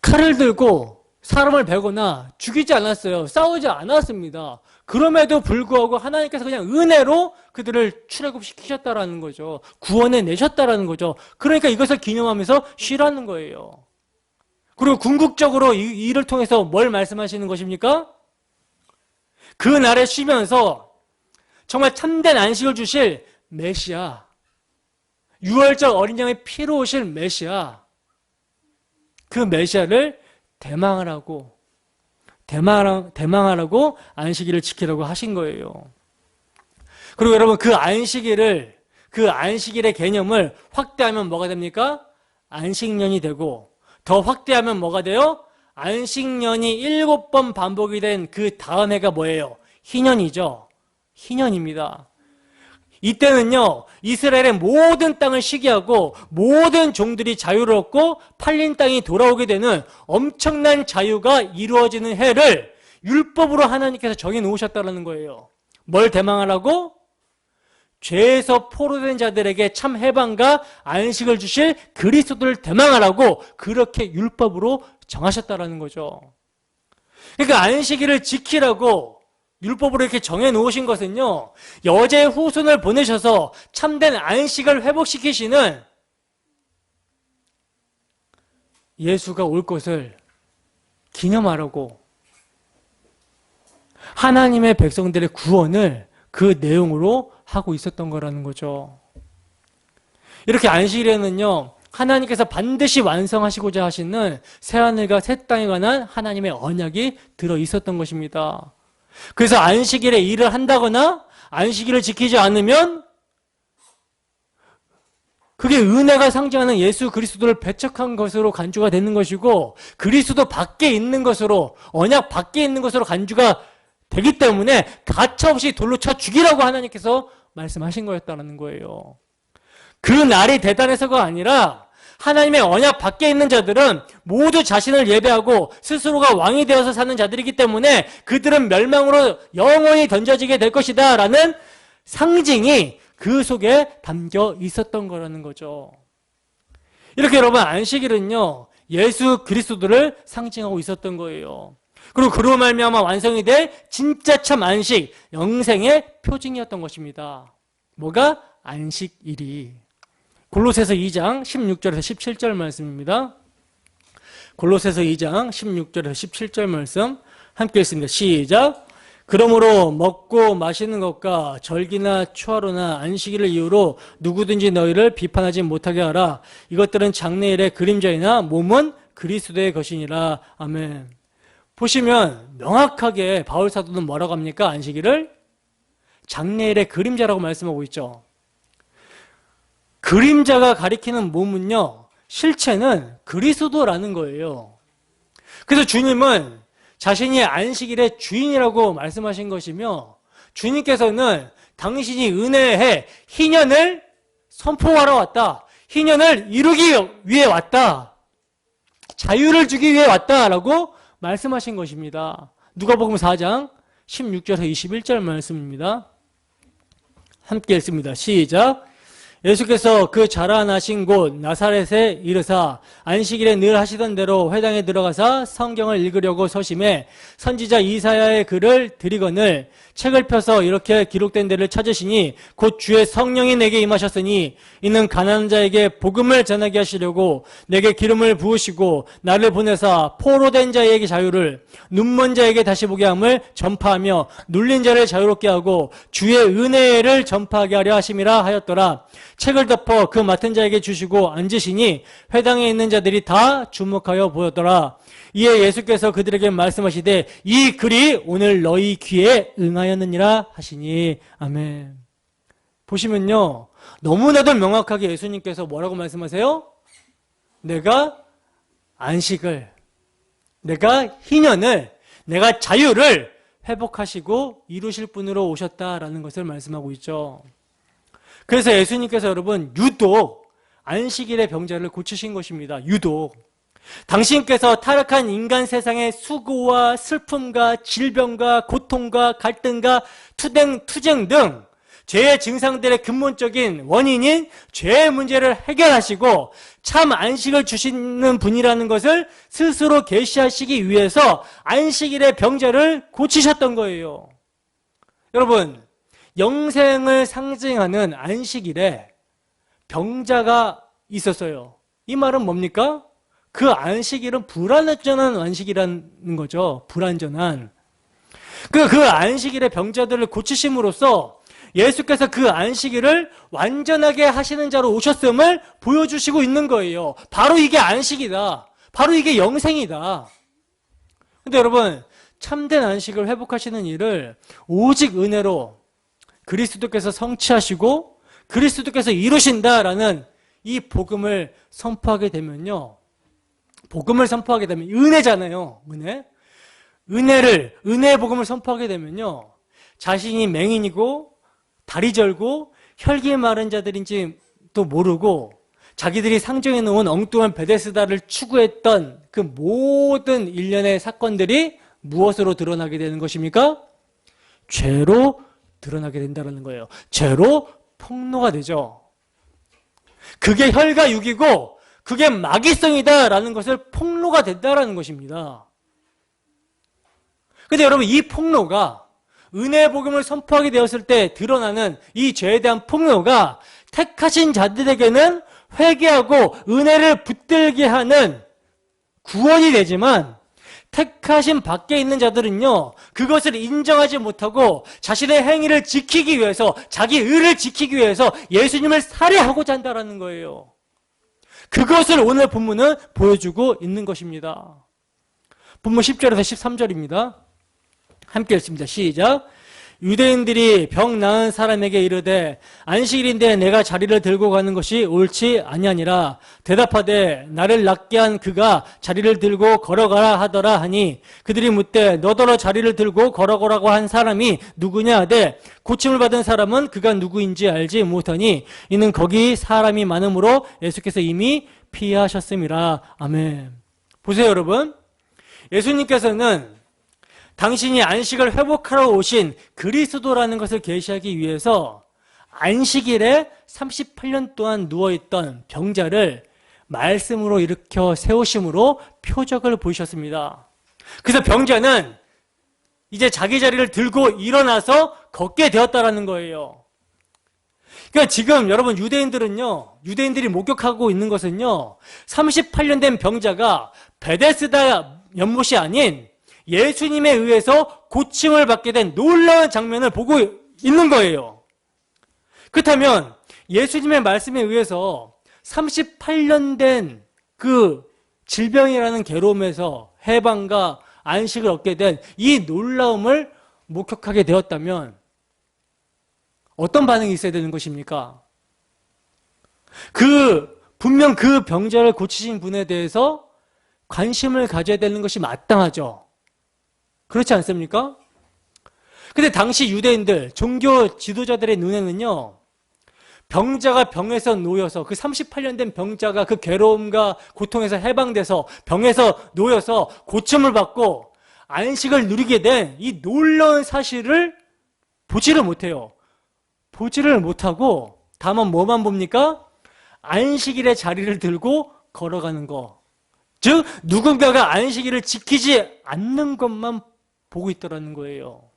칼을 들고 사람을 베거나 죽이지 않았어요. 싸우지 않았습니다. 그럼에도 불구하고 하나님께서 그냥 은혜로 그들을 출애굽시키셨다라는 거죠. 구원해 내셨다라는 거죠. 그러니까 이것을 기념하면서 쉬라는 거예요. 그리고 궁극적으로 이를 통해서 뭘 말씀하시는 것입니까? 그 날에 쉬면서 정말 참된 안식을 주실 메시아, 유월절 어린 양의 피로 오실 메시아, 그 메시아를 대망하라고 안식일을 지키라고 하신 거예요. 그리고 여러분, 그 안식일의 개념을 확대하면 뭐가 됩니까? 안식년이 되고, 더 확대하면 뭐가 돼요? 안식년이 7번 반복이 된 그 다음 해가 뭐예요? 희년이죠. 희년입니다. 이때는요, 이스라엘의 모든 땅을 시기하고 모든 종들이 자유를 얻고 팔린 땅이 돌아오게 되는 엄청난 자유가 이루어지는 해를 율법으로 하나님께서 정해 놓으셨다는 거예요. 뭘 대망하라고? 죄에서 포로된 자들에게 참 해방과 안식을 주실 그리스도를 대망하라고 그렇게 율법으로 정하셨다는 거죠. 그러니까 안식일을 지키라고 율법으로 이렇게 정해 놓으신 것은요, 여자의 후손을 보내셔서 참된 안식을 회복시키시는 예수가 올 것을 기념하라고, 하나님의 백성들의 구원을 그 내용으로 하고 있었던 거라는 거죠. 이렇게 안식일에는요, 하나님께서 반드시 완성하시고자 하시는 새하늘과 새 땅에 관한 하나님의 언약이 들어 있었던 것입니다. 그래서 안식일에 일을 한다거나 안식일을 지키지 않으면 그게 은혜가 상징하는 예수 그리스도를 배척한 것으로 간주가 되는 것이고, 그리스도 밖에 있는 것으로, 언약 밖에 있는 것으로 간주가 되기 때문에 가차없이 돌로 쳐 죽이라고 하나님께서 말씀하신 거였다는 거예요. 그 날이 대단해서가 아니라 하나님의 언약 밖에 있는 자들은 모두 자신을 예배하고 스스로가 왕이 되어서 사는 자들이기 때문에 그들은 멸망으로 영원히 던져지게 될 것이다 라는 상징이 그 속에 담겨 있었던 거라는 거죠. 이렇게 여러분, 안식일은요, 예수 그리스도를 상징하고 있었던 거예요. 그리고 그로 말미암아 완성이 될 진짜 참 안식, 영생의 표징이었던 것입니다. 뭐가? 안식일이. 골로새서 2장 16절에서 17절 말씀입니다. 골로새서 2장 16절에서 17절 말씀 함께 읽습니다. 시작. 그러므로 먹고 마시는 것과 절기나 초하루나 안식일을 이유로 누구든지 너희를 비판하지 못하게 하라. 이것들은 장래일의 그림자이나 몸은 그리스도의 것이니라. 아멘. 보시면 명확하게 바울 사도는 뭐라고 합니까? 안식일을 장래일의 그림자라고 말씀하고 있죠. 그림자가 가리키는 몸은요, 실체는 그리스도라는 거예요. 그래서 주님은 자신이 안식일의 주인이라고 말씀하신 것이며, 주님께서는 당신이 은혜의 희년을 선포하러 왔다, 희년을 이루기 위해 왔다, 자유를 주기 위해 왔다라고 말씀하신 것입니다. 누가복음 4장 16절에서 21절 말씀입니다. 함께 읽습니다. 시작. 예수께서 그 자라나신 곳 나사렛에 이르사 안식일에 늘 하시던 대로 회당에 들어가사 성경을 읽으려고 서심해 선지자 이사야의 글을 드리거늘 책을 펴서 이렇게 기록된 데를 찾으시니 곧 주의 성령이 내게 임하셨으니 이는 가난한 자에게 복음을 전하게 하시려고 내게 기름을 부으시고 나를 보내사 포로된 자에게 자유를, 눈먼 자에게 다시 보게 함을 전파하며 눌린 자를 자유롭게 하고 주의 은혜를 전파하게 하려 하심이라 하였더라. 책을 덮어 그 맡은 자에게 주시고 앉으시니 회당에 있는 자들이 다 주목하여 보였더라. 이에 예수께서 그들에게 말씀하시되 이 글이 오늘 너희 귀에 응하였느니라 하시니. 아멘. 보시면요, 너무나도 명확하게 예수님께서 뭐라고 말씀하세요? 내가 안식을, 내가 희년을, 내가 자유를 회복하시고 이루실 분으로 오셨다라는 것을 말씀하고 있죠. 그래서 예수님께서 여러분 유독 안식일의 병자를 고치신 것입니다. 유독 당신께서 타락한 인간 세상의 수고와 슬픔과 질병과 고통과 갈등과 투쟁 등 죄의 증상들의 근본적인 원인인 죄의 문제를 해결하시고 참 안식을 주시는 분이라는 것을 스스로 계시하시기 위해서 안식일의 병자를 고치셨던 거예요. 여러분, 영생을 상징하는 안식일에 병자가 있었어요. 이 말은 뭡니까? 그 안식일은 불완전한 안식이라는 거죠. 불완전한. 그 안식일의 병자들을 고치심으로써 예수께서 그 안식일을 완전하게 하시는 자로 오셨음을 보여주시고 있는 거예요. 바로 이게 안식이다. 바로 이게 영생이다. 근데 여러분, 참된 안식을 회복하시는 일을 오직 은혜로 그리스도께서 성취하시고 그리스도께서 이루신다라는 이 복음을 선포하게 되면요. 복음을 선포하게 되면 은혜잖아요. 은혜의 복음을 선포하게 되면요. 자신이 맹인이고 다리 절고 혈기 마른 자들인지 또 모르고 자기들이 상정해 놓은 엉뚱한 베데스다를 추구했던 그 모든 일련의 사건들이 무엇으로 드러나게 되는 것입니까? 죄로 드러나게 된다는 거예요. 죄로 폭로가 되죠. 그게 혈과 육이고 그게 마귀성이다라는 것을 폭로가 된다라는 것입니다. 근데 여러분, 이 폭로가 은혜의 복음을 선포하게 되었을 때 드러나는 이 죄에 대한 폭로가 택하신 자들에게는 회개하고 은혜를 붙들게 하는 구원이 되지만, 택하신 밖에 있는 자들은요, 그것을 인정하지 못하고 자신의 행위를 지키기 위해서, 자기 의를 지키기 위해서 예수님을 살해하고자 한다는 거예요. 그것을 오늘 본문은 보여주고 있는 것입니다. 본문 10절에서 13절입니다. 함께 읽습니다. 시작. 유대인들이 병 나은 사람에게 이르되 안식일인데 내가 자리를 들고 가는 것이 옳지 아니하니라. 대답하되 나를 낫게 한 그가 자리를 들고 걸어가라 하더라 하니, 그들이 묻되 너더러 자리를 들고 걸어가라고 한 사람이 누구냐 하되 고침을 받은 사람은 그가 누구인지 알지 못하니 이는 거기 사람이 많으므로 예수께서 이미 피하셨음이라. 아멘. 보세요, 여러분. 예수님께서는 당신이 안식을 회복하러 오신 그리스도라는 것을 계시하기 위해서 안식일에 38년 동안 누워있던 병자를 말씀으로 일으켜 세우심으로 표적을 보이셨습니다. 그래서 병자는 이제 자기 자리를 들고 일어나서 걷게 되었다는 거예요. 그러니까 지금 여러분, 유대인들이 목격하고 있는 것은요, 38년 된 병자가 베데스다 연못이 아닌 예수님에 의해서 고침을 받게 된 놀라운 장면을 보고 있는 거예요. 그렇다면 예수님의 말씀에 의해서 38년 된 그 질병이라는 괴로움에서 해방과 안식을 얻게 된 이 놀라움을 목격하게 되었다면 어떤 반응이 있어야 되는 것입니까? 분명 그 병자를 고치신 분에 대해서 관심을 가져야 되는 것이 마땅하죠. 그렇지 않습니까? 근데 당시 유대인들, 종교 지도자들의 눈에는요, 병자가 병에서 놓여서, 그 38년 된 병자가 그 괴로움과 고통에서 해방돼서 병에서 놓여서 고침을 받고 안식을 누리게 된 이 놀라운 사실을 보지를 못해요. 보지를 못하고 다만 뭐만 봅니까? 안식일의 자리를 들고 걸어가는 거. 즉 누군가가 안식일을 지키지 않는 것만 보고 있더라는 거예요.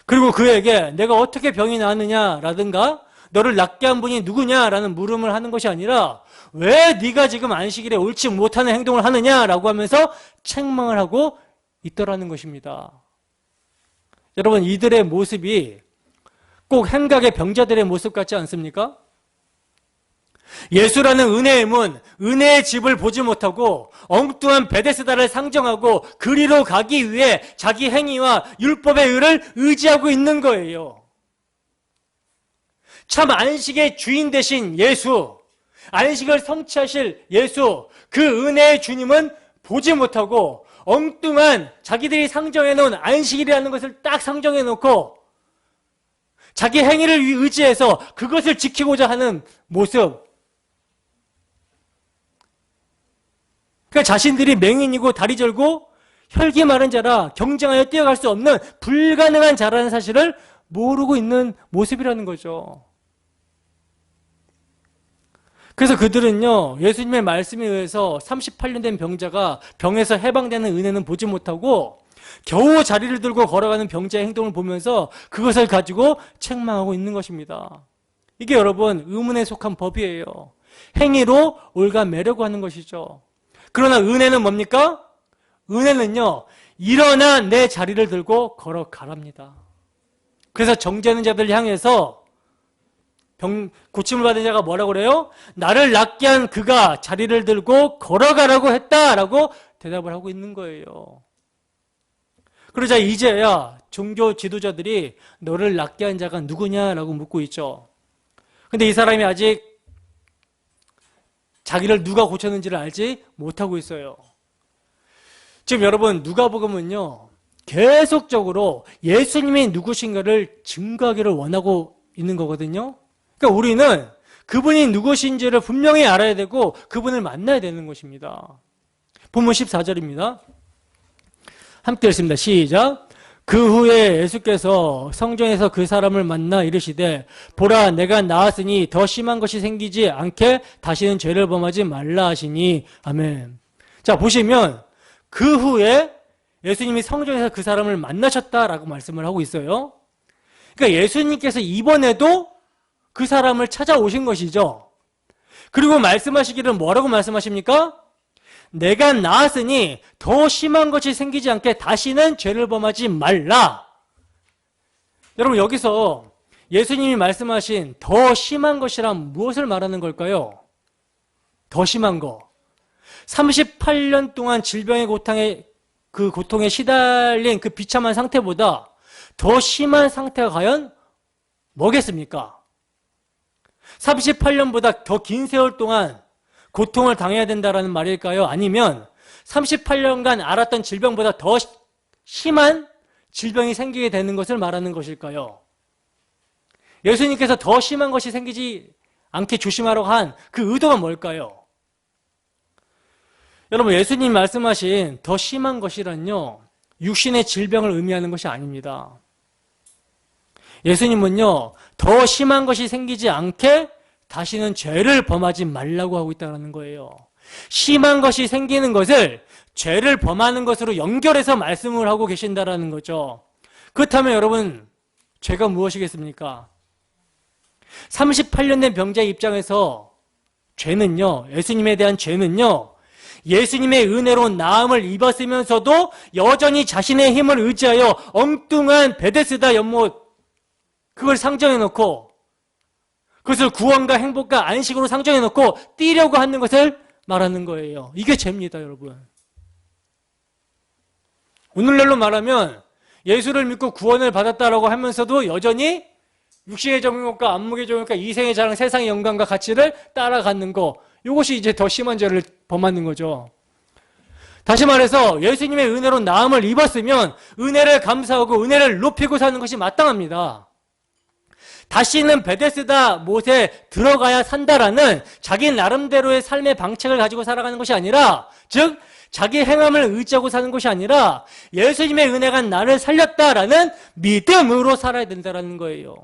그리고 그에게 내가 어떻게 병이 나느냐라든가 너를 낫게 한 분이 누구냐라는 물음을 하는 것이 아니라 왜 네가 지금 안식일에 옳지 못하는 행동을 하느냐라고 하면서 책망을 하고 있더라는 것입니다. 여러분, 이들의 모습이 꼭 행각의 병자들의 모습 같지 않습니까? 예수라는 은혜의 문, 은혜의 집을 보지 못하고 엉뚱한 베데스다를 상정하고 그리로 가기 위해 자기 행위와 율법의 의를 의지하고 있는 거예요. 참 안식의 주인 되신 예수, 안식을 성취하실 예수, 그 은혜의 주님은 보지 못하고 엉뚱한 자기들이 상정해 놓은 안식일이라는 것을 딱 상정해 놓고 자기 행위를 의지해서 그것을 지키고자 하는 모습, 그러니까 자신들이 맹인이고 다리 절고 혈기 마른 자라 경쟁하여 뛰어갈 수 없는 불가능한 자라는 사실을 모르고 있는 모습이라는 거죠. 그래서 그들은요, 예수님의 말씀에 의해서 38년 된 병자가 병에서 해방되는 은혜는 보지 못하고 겨우 자리를 들고 걸어가는 병자의 행동을 보면서 그것을 가지고 책망하고 있는 것입니다. 이게 여러분, 의문에 속한 법이에요. 행위로 올가매려고 하는 것이죠. 그러나 은혜는 뭡니까? 은혜는요, 일어나 내 자리를 들고 걸어가랍니다. 그래서 정죄하는 자들 향해서 고침을 받은 자가 뭐라고 그래요? 나를 낫게 한 그가 자리를 들고 걸어가라고 했다라고 대답을 하고 있는 거예요. 그러자 이제야 종교 지도자들이 너를 낫게 한 자가 누구냐라고 묻고 있죠. 근데 이 사람이 아직 자기를 누가 고쳤는지를 알지 못하고 있어요. 지금 여러분, 누가복음은요, 계속적으로 예수님이 누구신가를 증거하기를 원하고 있는 거거든요. 그러니까 우리는 그분이 누구신지를 분명히 알아야 되고 그분을 만나야 되는 것입니다. 본문 14절입니다. 함께 읽습니다. 시작. 그 후에 예수께서 성전에서 그 사람을 만나 이르시되 보라 내가 나았으니 더 심한 것이 생기지 않게 다시는 죄를 범하지 말라 하시니 아멘. 자 보시면 그 후에 예수님이 성전에서 그 사람을 만나셨다라고 말씀을 하고 있어요. 그러니까 예수님께서 이번에도 그 사람을 찾아오신 것이죠. 그리고 말씀하시기를 뭐라고 말씀하십니까? 내가 나았으니 더 심한 것이 생기지 않게 다시는 죄를 범하지 말라. 여러분 여기서 예수님이 말씀하신 더 심한 것이란 무엇을 말하는 걸까요? 더 심한 거. 38년 동안 질병의 고통에 시달린 그 비참한 상태보다 더 심한 상태가 과연 뭐겠습니까? 38년보다 더 긴 세월 동안 고통을 당해야 된다는 말일까요? 아니면 38년간 앓았던 질병보다 더 심한 질병이 생기게 되는 것을 말하는 것일까요? 예수님께서 더 심한 것이 생기지 않게 조심하라고 한 그 의도가 뭘까요? 여러분 예수님이 말씀하신 더 심한 것이란요 육신의 질병을 의미하는 것이 아닙니다. 예수님은요 더 심한 것이 생기지 않게 다시는 죄를 범하지 말라고 하고 있다는 거예요. 심한 것이 생기는 것을 죄를 범하는 것으로 연결해서 말씀을 하고 계신다는 거죠. 그렇다면 여러분 죄가 무엇이겠습니까? 38년 된 병자의 입장에서 죄는요 예수님에 대한 죄는요 예수님의 은혜로 나음을 입었으면서도 여전히 자신의 힘을 의지하여 엉뚱한 베데스다 연못 그걸 상정해 놓고 그것을 구원과 행복과 안식으로 상정해 놓고 뛰려고 하는 것을 말하는 거예요. 이게 죄입니다, 여러분. 오늘날로 말하면 예수를 믿고 구원을 받았다라고 하면서도 여전히 육신의 정욕과 안목의 정욕과 이생의 자랑, 세상의 영광과 가치를 따라가는 거 이것이 이제 더 심한 죄를 범하는 거죠. 다시 말해서 예수님의 은혜로 나음을 입었으면 은혜를 감사하고 은혜를 높이고 사는 것이 마땅합니다. 다시는 베데스다 못에 들어가야 산다라는 자기 나름대로의 삶의 방책을 가지고 살아가는 것이 아니라 즉 자기 행함을 의지하고 사는 것이 아니라 예수님의 은혜가 나를 살렸다라는 믿음으로 살아야 된다는 거예요.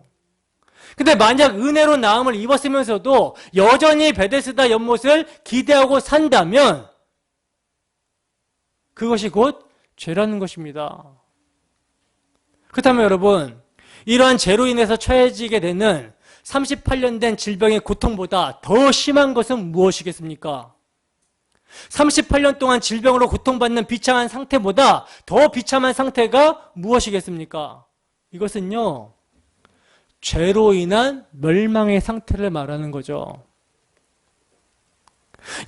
근데 만약 은혜로 나음을 입었으면서도 여전히 베데스다 연못을 기대하고 산다면 그것이 곧 죄라는 것입니다. 그렇다면 여러분 이러한 죄로 인해서 처해지게 되는 38년 된 질병의 고통보다 더 심한 것은 무엇이겠습니까? 38년 동안 질병으로 고통받는 비참한 상태보다 더 비참한 상태가 무엇이겠습니까? 이것은요 죄로 인한 멸망의 상태를 말하는 거죠.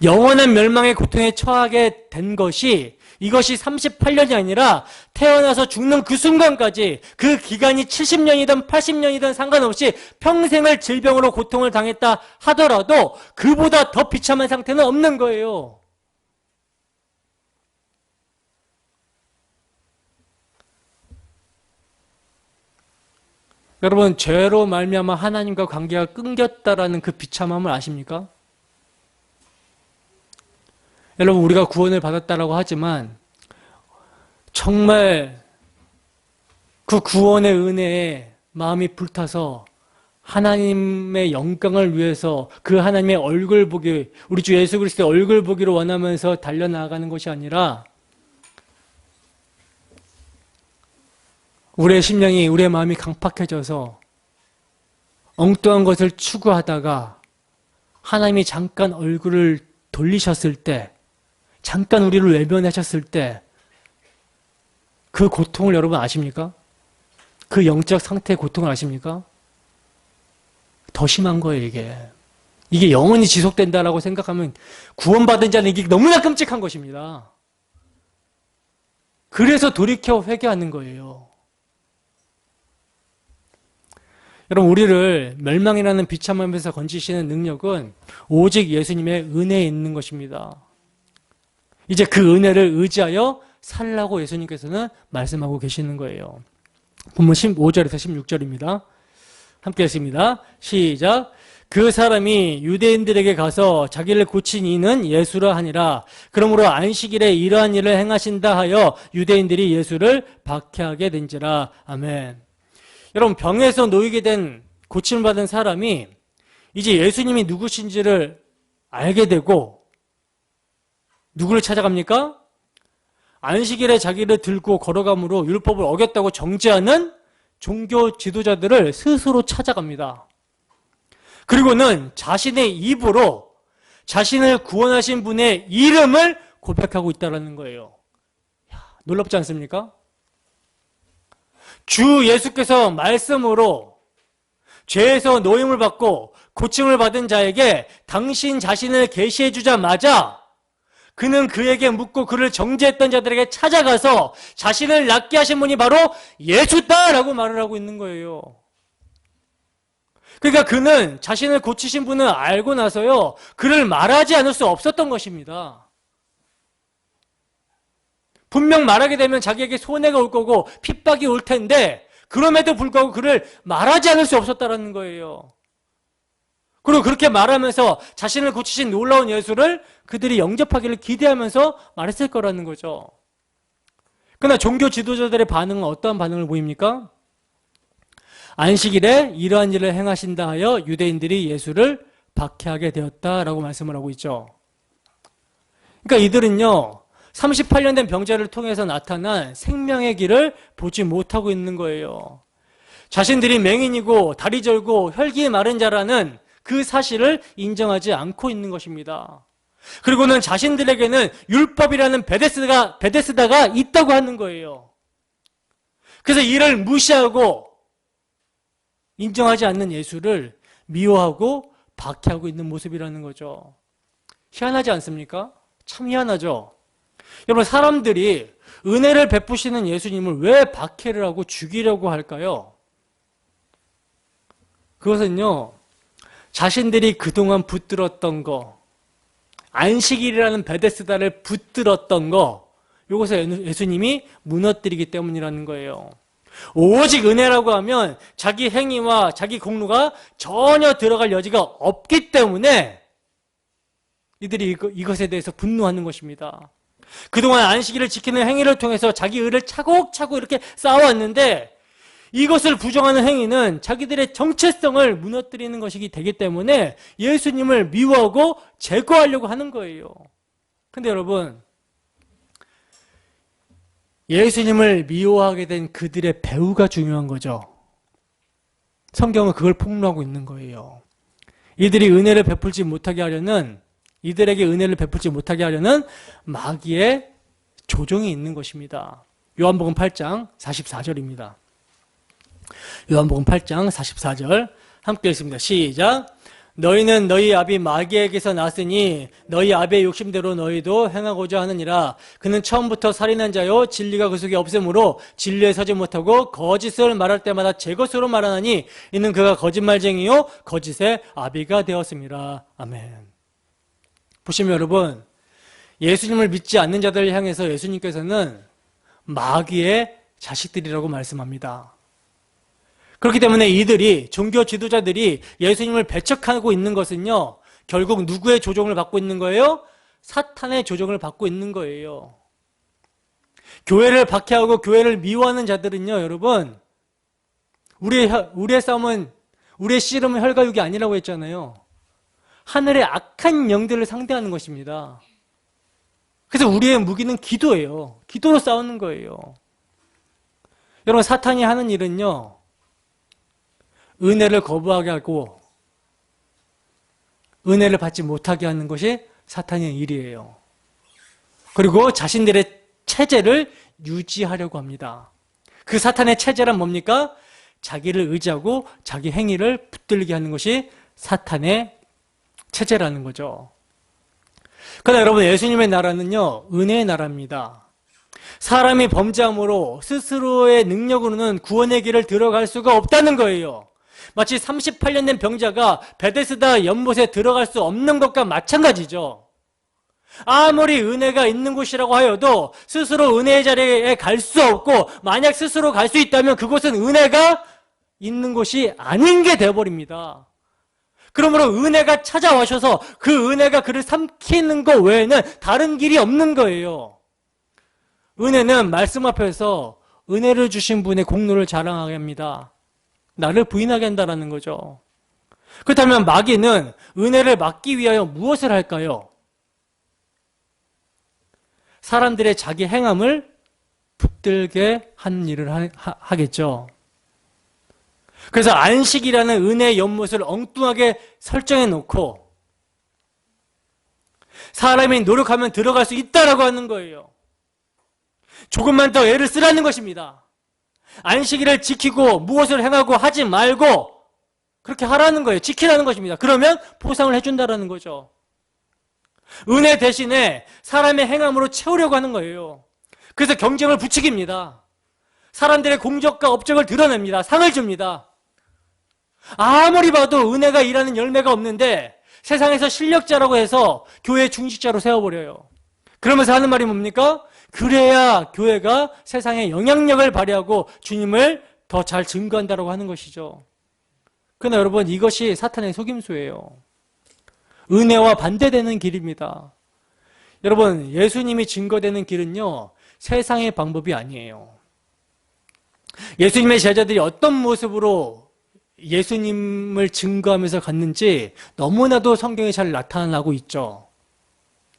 영원한 멸망의 고통에 처하게 된 것이 이것이 38년이 아니라 태어나서 죽는 그 순간까지 그 기간이 70년이든 80년이든 상관없이 평생을 질병으로 고통을 당했다 하더라도 그보다 더 비참한 상태는 없는 거예요. 여러분 죄로 말미암아 하나님과 관계가 끊겼다라는 그 비참함을 아십니까? 여러분 우리가 구원을 받았다라고 하지만 정말 그 구원의 은혜에 마음이 불타서 하나님의 영광을 위해서 그 하나님의 얼굴 보기 우리 주 예수 그리스도의 얼굴 보기를 원하면서 달려나가는 것이 아니라 우리의 심령이 우리의 마음이 강팍해져서 엉뚱한 것을 추구하다가 하나님이 잠깐 얼굴을 돌리셨을 때 잠깐 우리를 외면하셨을 때 그 고통을 여러분 아십니까? 그 영적 상태의 고통을 아십니까? 더 심한 거예요, 이게. 이게 영원히 지속된다라고 생각하면 구원받은 자는 이게 너무나 끔찍한 것입니다. 그래서 돌이켜 회개하는 거예요. 여러분 우리를 멸망이라는 비참함에서 건지시는 능력은 오직 예수님의 은혜에 있는 것입니다. 이제 그 은혜를 의지하여 살라고 예수님께서는 말씀하고 계시는 거예요. 본문 15절에서 16절입니다. 함께 했습니다. 시작. 그 사람이 유대인들에게 가서 자기를 고친 이는 예수라 하니라. 그러므로 안식일에 이러한 일을 행하신다 하여 유대인들이 예수를 박해하게 된지라. 아멘. 여러분, 병에서 놓이게 된 고침을 받은 사람이 이제 예수님이 누구신지를 알게 되고 누구를 찾아갑니까? 안식일에 자기를 들고 걸어감으로 율법을 어겼다고 정죄하는 종교 지도자들을 스스로 찾아갑니다. 그리고는 자신의 입으로 자신을 구원하신 분의 이름을 고백하고 있다는 거예요. 놀랍지 않습니까? 주 예수께서 말씀으로 죄에서 노임을 받고 고침을 받은 자에게 당신 자신을 계시해 주자마자 그는 그에게 묻고 그를 정죄했던 자들에게 찾아가서 자신을 낫게 하신 분이 바로 예수다라고 말을 하고 있는 거예요. 그러니까 그는 자신을 고치신 분을 알고 나서요, 그를 말하지 않을 수 없었던 것입니다. 분명 말하게 되면 자기에게 손해가 올 거고 핍박이 올 텐데 그럼에도 불구하고 그를 말하지 않을 수 없었다는 거예요. 그리고 그렇게 말하면서 자신을 고치신 놀라운 예수를 그들이 영접하기를 기대하면서 말했을 거라는 거죠. 그러나 종교 지도자들의 반응은 어떠한 반응을 보입니까? 안식일에 이러한 일을 행하신다 하여 유대인들이 예수를 박해하게 되었다라고 말씀을 하고 있죠. 그러니까 이들은요, 38년 된 병자를 통해서 나타난 생명의 길을 보지 못하고 있는 거예요. 자신들이 맹인이고 다리 절고 혈기 마른 자라는 그 사실을 인정하지 않고 있는 것입니다. 그리고는 자신들에게는 율법이라는 베데스다가 있다고 하는 거예요. 그래서 이를 무시하고 인정하지 않는 예수를 미워하고 박해하고 있는 모습이라는 거죠. 희한하지 않습니까? 참 희한하죠. 여러분, 사람들이 은혜를 베푸시는 예수님을 왜 박해를 하고 죽이려고 할까요? 그것은요, 자신들이 그동안 붙들었던 거, 안식일이라는 베데스다를 붙들었던 거, 이것을 예수님이 무너뜨리기 때문이라는 거예요. 오직 은혜라고 하면 자기 행위와 자기 공로가 전혀 들어갈 여지가 없기 때문에 이들이 이것에 대해서 분노하는 것입니다. 그동안 안식일을 지키는 행위를 통해서 자기 의를 차곡차곡 이렇게 쌓아왔는데 이것을 부정하는 행위는 자기들의 정체성을 무너뜨리는 것이기 되기 때문에 예수님을 미워하고 제거하려고 하는 거예요. 근데 여러분, 예수님을 미워하게 된 그들의 배후가 중요한 거죠. 성경은 그걸 폭로하고 있는 거예요. 이들에게 은혜를 베풀지 못하게 하려는 마귀의 조종이 있는 것입니다. 요한복음 8장 44절입니다. 요한복음 8장 44절 함께 읽습니다. 시작. 너희는 너희 아비 마귀에게서 났으니 너희 아비의 욕심대로 너희도 행하고자 하느니라. 그는 처음부터 살인한 자요 진리가 그 속에 없으므로 진리에 서지 못하고 거짓을 말할 때마다 제 것으로 말하나니 이는 그가 거짓말쟁이요 거짓의 아비가 되었습니다. 아멘. 보시면 여러분, 예수님을 믿지 않는 자들을 향해서 예수님께서는 마귀의 자식들이라고 말씀합니다. 그렇기 때문에 이들이, 종교 지도자들이 예수님을 배척하고 있는 것은요, 결국 누구의 조종을 받고 있는 거예요? 사탄의 조종을 받고 있는 거예요. 교회를 박해하고 교회를 미워하는 자들은요, 여러분, 우리의 싸움은, 우리의 씨름은 혈과 육이 아니라고 했잖아요. 하늘의 악한 영들을 상대하는 것입니다. 그래서 우리의 무기는 기도예요. 기도로 싸우는 거예요. 여러분, 사탄이 하는 일은요, 은혜를 거부하게 하고 은혜를 받지 못하게 하는 것이 사탄의 일이에요. 그리고 자신들의 체제를 유지하려고 합니다. 그 사탄의 체제란 뭡니까? 자기를 의지하고 자기 행위를 붙들게 하는 것이 사탄의 체제라는 거죠. 그러나 여러분, 예수님의 나라는요, 은혜의 나라입니다. 사람이 범죄함으로 스스로의 능력으로는 구원의 길을 들어갈 수가 없다는 거예요. 마치 38년 된 병자가 베데스다 연못에 들어갈 수 없는 것과 마찬가지죠. 아무리 은혜가 있는 곳이라고 하여도 스스로 은혜의 자리에 갈 수 없고, 만약 스스로 갈 수 있다면 그곳은 은혜가 있는 것이 아닌 게 되어버립니다. 그러므로 은혜가 찾아와셔서 그 은혜가 그를 삼키는 것 외에는 다른 길이 없는 거예요. 은혜는 말씀 앞에서 은혜를 주신 분의 공로를 자랑하게 합니다. 나를 부인하게 한다는 거죠. 그렇다면 마귀는 은혜를 막기 위하여 무엇을 할까요? 사람들의 자기 행함을 붙들게 하는 일을 하겠죠. 그래서 안식이라는 은혜의 연못을 엉뚱하게 설정해 놓고 사람이 노력하면 들어갈 수 있다라고 하는 거예요. 조금만 더 애를 쓰라는 것입니다. 안식일을 지키고 무엇을 행하고 하지 말고 그렇게 하라는 거예요. 지키라는 것입니다. 그러면 보상을 해준다라는 거죠. 은혜 대신에 사람의 행함으로 채우려고 하는 거예요. 그래서 경쟁을 부추깁니다. 사람들의 공적과 업적을 드러냅니다. 상을 줍니다. 아무리 봐도 은혜가 일하는 열매가 없는데 세상에서 실력자라고 해서 교회 중직자로 세워버려요. 그러면서 하는 말이 뭡니까? 그래야 교회가 세상에 영향력을 발휘하고 주님을 더 잘 증거한다고 하는 것이죠. 그러나 여러분, 이것이 사탄의 속임수예요. 은혜와 반대되는 길입니다. 여러분, 예수님이 증거되는 길은요, 세상의 방법이 아니에요. 예수님의 제자들이 어떤 모습으로 예수님을 증거하면서 갔는지 너무나도 성경에 잘 나타나고 있죠.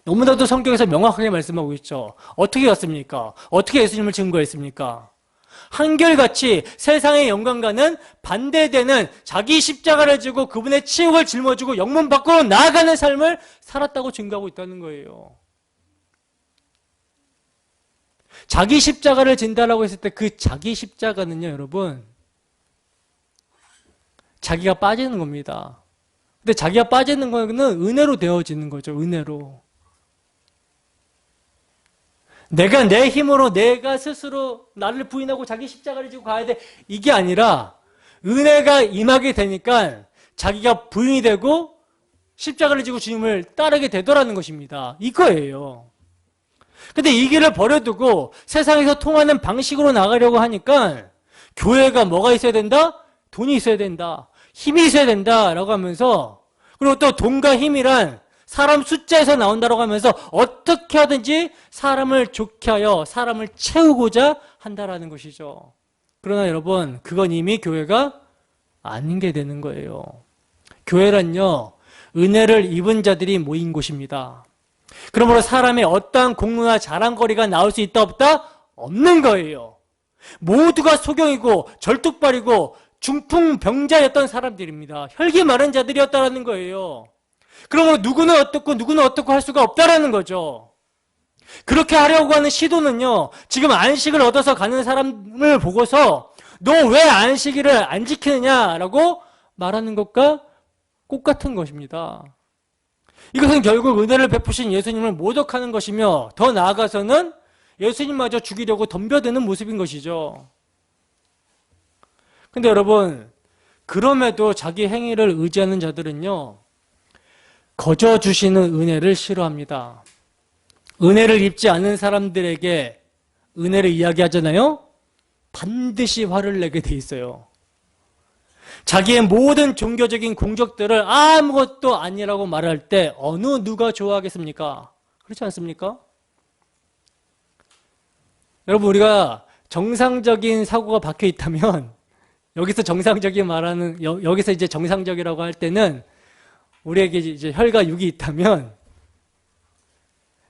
너무나도 성경에서 명확하게 말씀하고 있죠. 어떻게 갔습니까? 어떻게 예수님을 증거했습니까? 한결같이 세상의 영광과는 반대되는 자기 십자가를 지고 그분의 치욕을 짊어지고 영문 밖으로 나아가는 삶을 살았다고 증거하고 있다는 거예요. 자기 십자가를 진다라고 했을 때 그 자기 십자가는요, 여러분, 자기가 빠지는 겁니다. 근데 자기가 빠지는 거는 은혜로 되어지는 거죠. 은혜로. 내가 내 힘으로 내가 스스로 나를 부인하고 자기 십자가를 지고 가야 돼. 이게 아니라 은혜가 임하게 되니까 자기가 부인이 되고 십자가를 지고 주님을 따르게 되더라는 것입니다. 이거예요. 근데 이 길을 버려두고 세상에서 통하는 방식으로 나가려고 하니까 교회가 뭐가 있어야 된다? 돈이 있어야 된다. 힘이 있어야 된다라고 하면서, 그리고 또 돈과 힘이란 사람 숫자에서 나온다고 하면서 어떻게 하든지 사람을 좋게 하여 사람을 채우고자 한다라는 것이죠. 그러나 여러분, 그건 이미 교회가 아닌 게 되는 거예요. 교회란요, 은혜를 입은 자들이 모인 곳입니다. 그러므로 사람의 어떠한 공로나 자랑거리가 나올 수 있다 없다? 없는 거예요. 모두가 소경이고 절뚝발이고 중풍병자였던 사람들입니다. 혈기 마른 자들이었다라는 거예요. 그러므로 누구는 어떻고 할 수가 없다라는 거죠. 그렇게 하려고 하는 시도는요, 지금 안식을 얻어서 가는 사람을 보고서 너 왜 안식일을 안 지키느냐라고 말하는 것과 똑같은 것입니다. 이것은 결국 은혜를 베푸신 예수님을 모독하는 것이며 더 나아가서는 예수님마저 죽이려고 덤벼드는 모습인 것이죠. 근데 여러분, 그럼에도 자기 행위를 의지하는 자들은요, 거저 주시는 은혜를 싫어합니다. 은혜를 입지 않은 사람들에게 은혜를 이야기하잖아요? 반드시 화를 내게 돼 있어요. 자기의 모든 종교적인 공적들을 아무것도 아니라고 말할 때 어느 누가 좋아하겠습니까? 그렇지 않습니까? 여러분, 우리가 정상적인 사고가 박혀 있다면, 여기서 정상적인 말하는, 여기서 이제 정상적이라고 할 때는 우리에게 이제 혈과 육이 있다면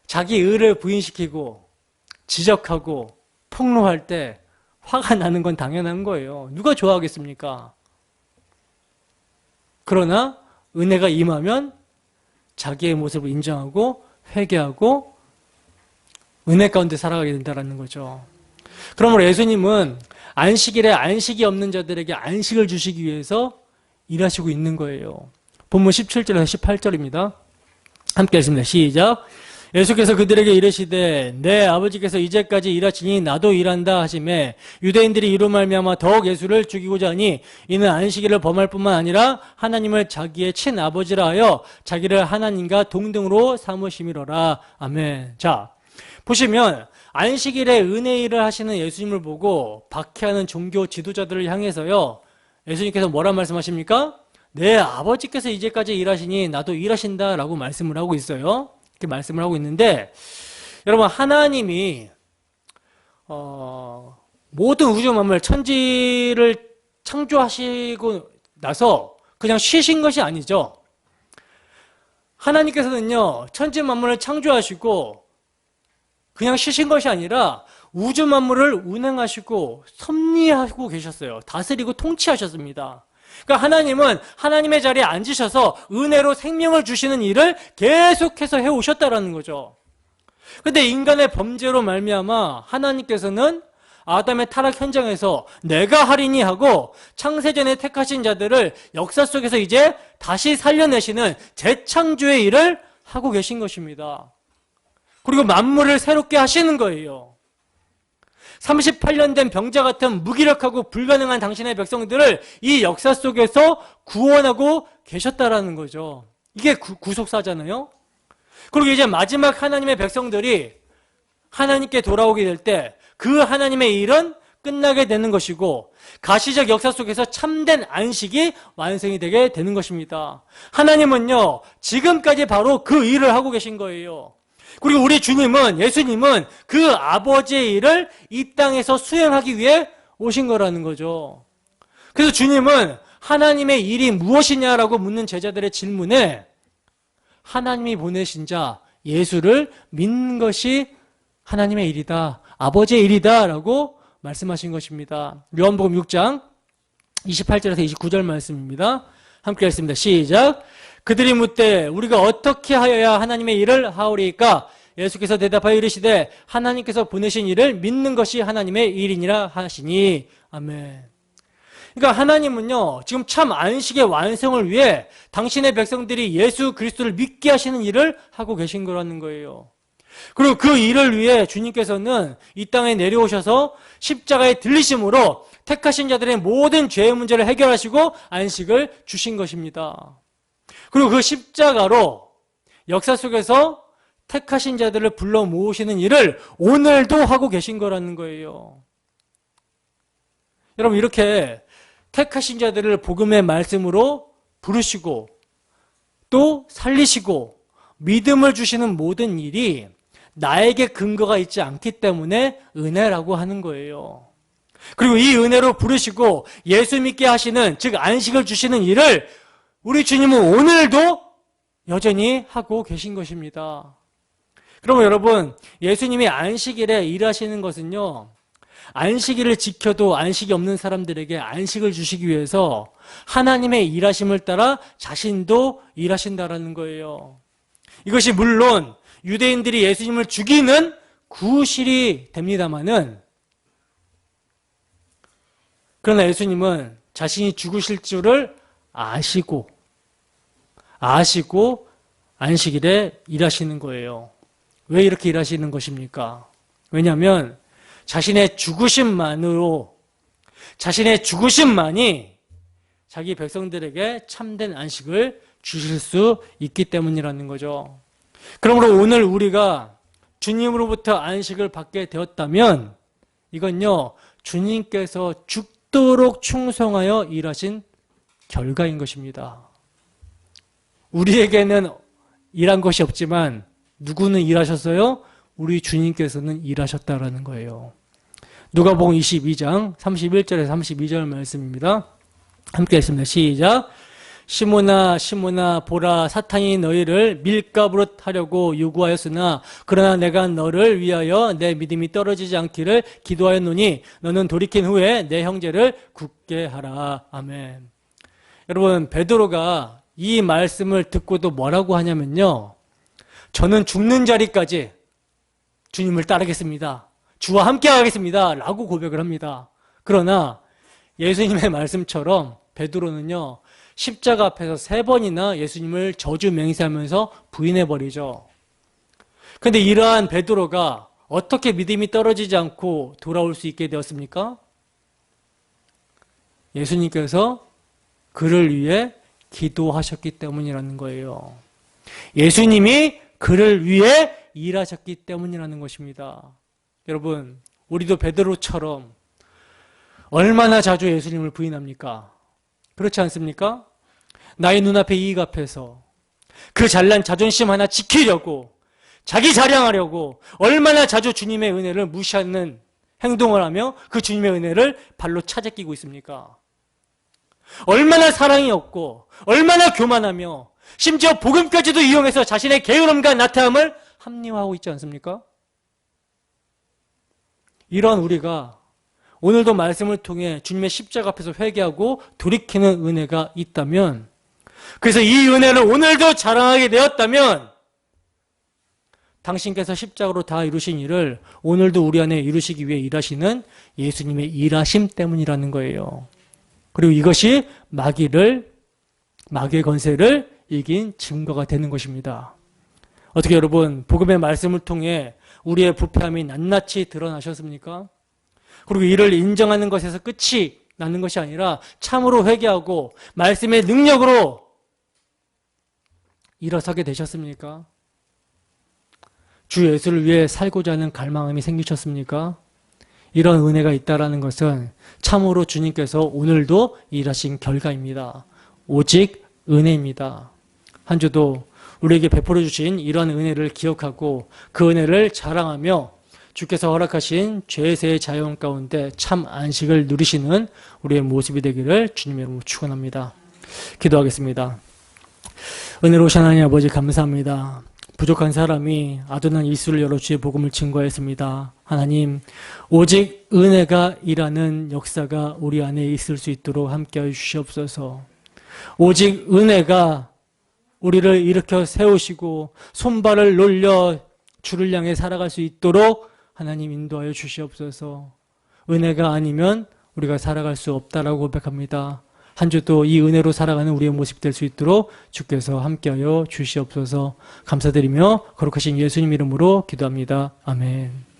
자기 의를 부인시키고 지적하고 폭로할 때 화가 나는 건 당연한 거예요. 누가 좋아하겠습니까? 그러나 은혜가 임하면 자기의 모습을 인정하고 회개하고 은혜 가운데 살아가게 된다는 거죠. 그러므로 예수님은 안식일에 안식이 없는 자들에게 안식을 주시기 위해서 일하시고 있는 거예요. 본문 17절에서 18절입니다. 함께 읽습니다. 시작. 예수께서 그들에게 이르시되 내 아버지께서 이제까지 일하시니 나도 일한다 하시매 유대인들이 이로 말미암아 더욱 예수를 죽이고자 하니 이는 안식일을 범할 뿐만 아니라 하나님을 자기의 친아버지라 하여 자기를 하나님과 동등으로 삼으심이로라. 아멘. 자, 보시면 안식일에 은혜 일을 하시는 예수님을 보고 박해하는 종교 지도자들을 향해서요, 예수님께서 뭐라 말씀하십니까? 내 아버지께서 이제까지 일하시니 나도 일하신다 라고 말씀을 하고 있어요. 이렇게 말씀을 하고 있는데, 여러분, 하나님이 모든 우주 만물 천지를 창조하시고 나서 그냥 쉬신 것이 아니죠. 하나님께서는요, 천지 만물을 창조하시고 그냥 쉬신 것이 아니라 우주 만물을 운행하시고 섭리하고 계셨어요. 다스리고 통치하셨습니다. 그러니까 하나님은 하나님의 자리에 앉으셔서 은혜로 생명을 주시는 일을 계속해서 해오셨다라는 거죠. 그런데 인간의 범죄로 말미암아 하나님께서는 아담의 타락 현장에서 내가 하리니 하고 창세전에 택하신 자들을 역사 속에서 이제 다시 살려내시는 재창조의 일을 하고 계신 것입니다. 그리고 만물을 새롭게 하시는 거예요. 38년 된 병자 같은 무기력하고 불가능한 당신의 백성들을 이 역사 속에서 구원하고 계셨다라는 거죠. 이게 구속사잖아요. 그리고 이제 마지막 하나님의 백성들이 하나님께 돌아오게 될 때 그 하나님의 일은 끝나게 되는 것이고 가시적 역사 속에서 참된 안식이 완성이 되게 되는 것입니다. 하나님은요, 지금까지 바로 그 일을 하고 계신 거예요. 그리고 우리 주님은, 예수님은 그 아버지의 일을 이 땅에서 수행하기 위해 오신 거라는 거죠. 그래서 주님은 하나님의 일이 무엇이냐라고 묻는 제자들의 질문에 하나님이 보내신 자 예수를 믿는 것이 하나님의 일이다, 아버지의 일이다 라고 말씀하신 것입니다. 요한복음 6장 28절에서 29절 말씀입니다. 함께 읽습니다. 시작. 그들이 묻되 우리가 어떻게 하여야 하나님의 일을 하오리까? 예수께서 대답하여 이르시되 하나님께서 보내신 일을 믿는 것이 하나님의 일이니라 하시니. 아멘. 그러니까 하나님은요, 지금 참 안식의 완성을 위해 당신의 백성들이 예수 그리스도를 믿게 하시는 일을 하고 계신 거라는 거예요. 그리고 그 일을 위해 주님께서는 이 땅에 내려오셔서 십자가에 들리심으로 택하신 자들의 모든 죄의 문제를 해결하시고 안식을 주신 것입니다. 그리고 그 십자가로 역사 속에서 택하신 자들을 불러 모으시는 일을 오늘도 하고 계신 거라는 거예요. 여러분, 이렇게 택하신 자들을 복음의 말씀으로 부르시고 또 살리시고 믿음을 주시는 모든 일이 나에게 근거가 있지 않기 때문에 은혜라고 하는 거예요. 그리고 이 은혜로 부르시고 예수 믿게 하시는, 즉 안식을 주시는 일을 우리 주님은 오늘도 여전히 하고 계신 것입니다. 그러면 여러분, 예수님이 안식일에 일하시는 것은요, 안식일을 지켜도 안식이 없는 사람들에게 안식을 주시기 위해서 하나님의 일하심을 따라 자신도 일하신다라는 거예요. 이것이 물론 유대인들이 예수님을 죽이는 구실이 됩니다마는, 그러나 예수님은 자신이 죽으실 줄을 아시고 안식일에 일하시는 거예요. 왜 이렇게 일하시는 것입니까? 왜냐하면 자신의 죽으심만이 자기 백성들에게 참된 안식을 주실 수 있기 때문이라는 거죠. 그러므로 오늘 우리가 주님으로부터 안식을 받게 되었다면 이건요, 주님께서 죽도록 충성하여 일하신 결과인 것입니다. 우리에게는 일한 것이 없지만 누구는 일하셨어요? 우리 주님께서는 일하셨다라는 거예요. 누가복음 22장 31절에서 32절 말씀입니다. 함께 읽습니다. 시작. 시몬아 시몬아 보라, 사탄이 너희를 밀가부릇 하려고 요구하였으나 그러나 내가 너를 위하여 내 믿음이 떨어지지 않기를 기도하였노니 너는 돌이킨 후에 내 형제를 굳게 하라. 아멘. 여러분, 베드로가 이 말씀을 듣고도 뭐라고 하냐면요, 저는 죽는 자리까지 주님을 따르겠습니다, 주와 함께 하겠습니다 라고 고백을 합니다. 그러나 예수님의 말씀처럼 베드로는요, 십자가 앞에서 3번이나 예수님을 저주 맹세하면서 부인해버리죠. 그런데 이러한 베드로가 어떻게 믿음이 떨어지지 않고 돌아올 수 있게 되었습니까? 예수님께서 그를 위해 기도하셨기 때문이라는 거예요. 예수님이 그를 위해 일하셨기 때문이라는 것입니다. 여러분, 우리도 베드로처럼 얼마나 자주 예수님을 부인합니까? 그렇지 않습니까? 나의 눈앞에 이익 앞에서 그 잘난 자존심 하나 지키려고 자기 자랑하려고 얼마나 자주 주님의 은혜를 무시하는 행동을 하며 그 주님의 은혜를 발로 차제끼고 있습니까? 얼마나 사랑이 없고 얼마나 교만하며 심지어 복음까지도 이용해서 자신의 게으름과 나태함을 합리화하고 있지 않습니까? 이런 우리가 오늘도 말씀을 통해 주님의 십자가 앞에서 회개하고 돌이키는 은혜가 있다면, 그래서 이 은혜를 오늘도 자랑하게 되었다면 당신께서 십자가로 다 이루신 일을 오늘도 우리 안에 이루시기 위해 일하시는 예수님의 일하심 때문이라는 거예요. 그리고 이것이 마귀의 권세를 이긴 증거가 되는 것입니다. 어떻게 여러분, 복음의 말씀을 통해 우리의 부패함이 낱낱이 드러나셨습니까? 그리고 이를 인정하는 것에서 끝이 나는 것이 아니라 참으로 회개하고 말씀의 능력으로 일어서게 되셨습니까? 주 예수를 위해 살고자 하는 갈망함이 생기셨습니까? 이런 은혜가 있다는 것은 참으로 주님께서 오늘도 일하신 결과입니다. 오직 은혜입니다. 한 주도 우리에게 베풀어 주신 이런 은혜를 기억하고 그 은혜를 자랑하며 주께서 허락하신 죄세의 자연 가운데 참 안식을 누리시는 우리의 모습이 되기를 주님의 이름으로 축원합니다. 기도하겠습니다. 은혜로우신 하나님 아버지 감사합니다. 부족한 사람이 아둔한 입술을 열어 주의 복음을 증거했습니다. 하나님, 오직 은혜가 일하는 역사가 우리 안에 있을 수 있도록 함께하여 주시옵소서. 오직 은혜가 우리를 일으켜 세우시고 손발을 놀려 주를 향해 살아갈 수 있도록 하나님 인도하여 주시옵소서. 은혜가 아니면 우리가 살아갈 수 없다라고 고백합니다. 한 주도 이 은혜로 살아가는 우리의 모습이 될 수 있도록 주께서 함께하여 주시옵소서. 감사드리며 거룩하신 예수님 이름으로 기도합니다. 아멘.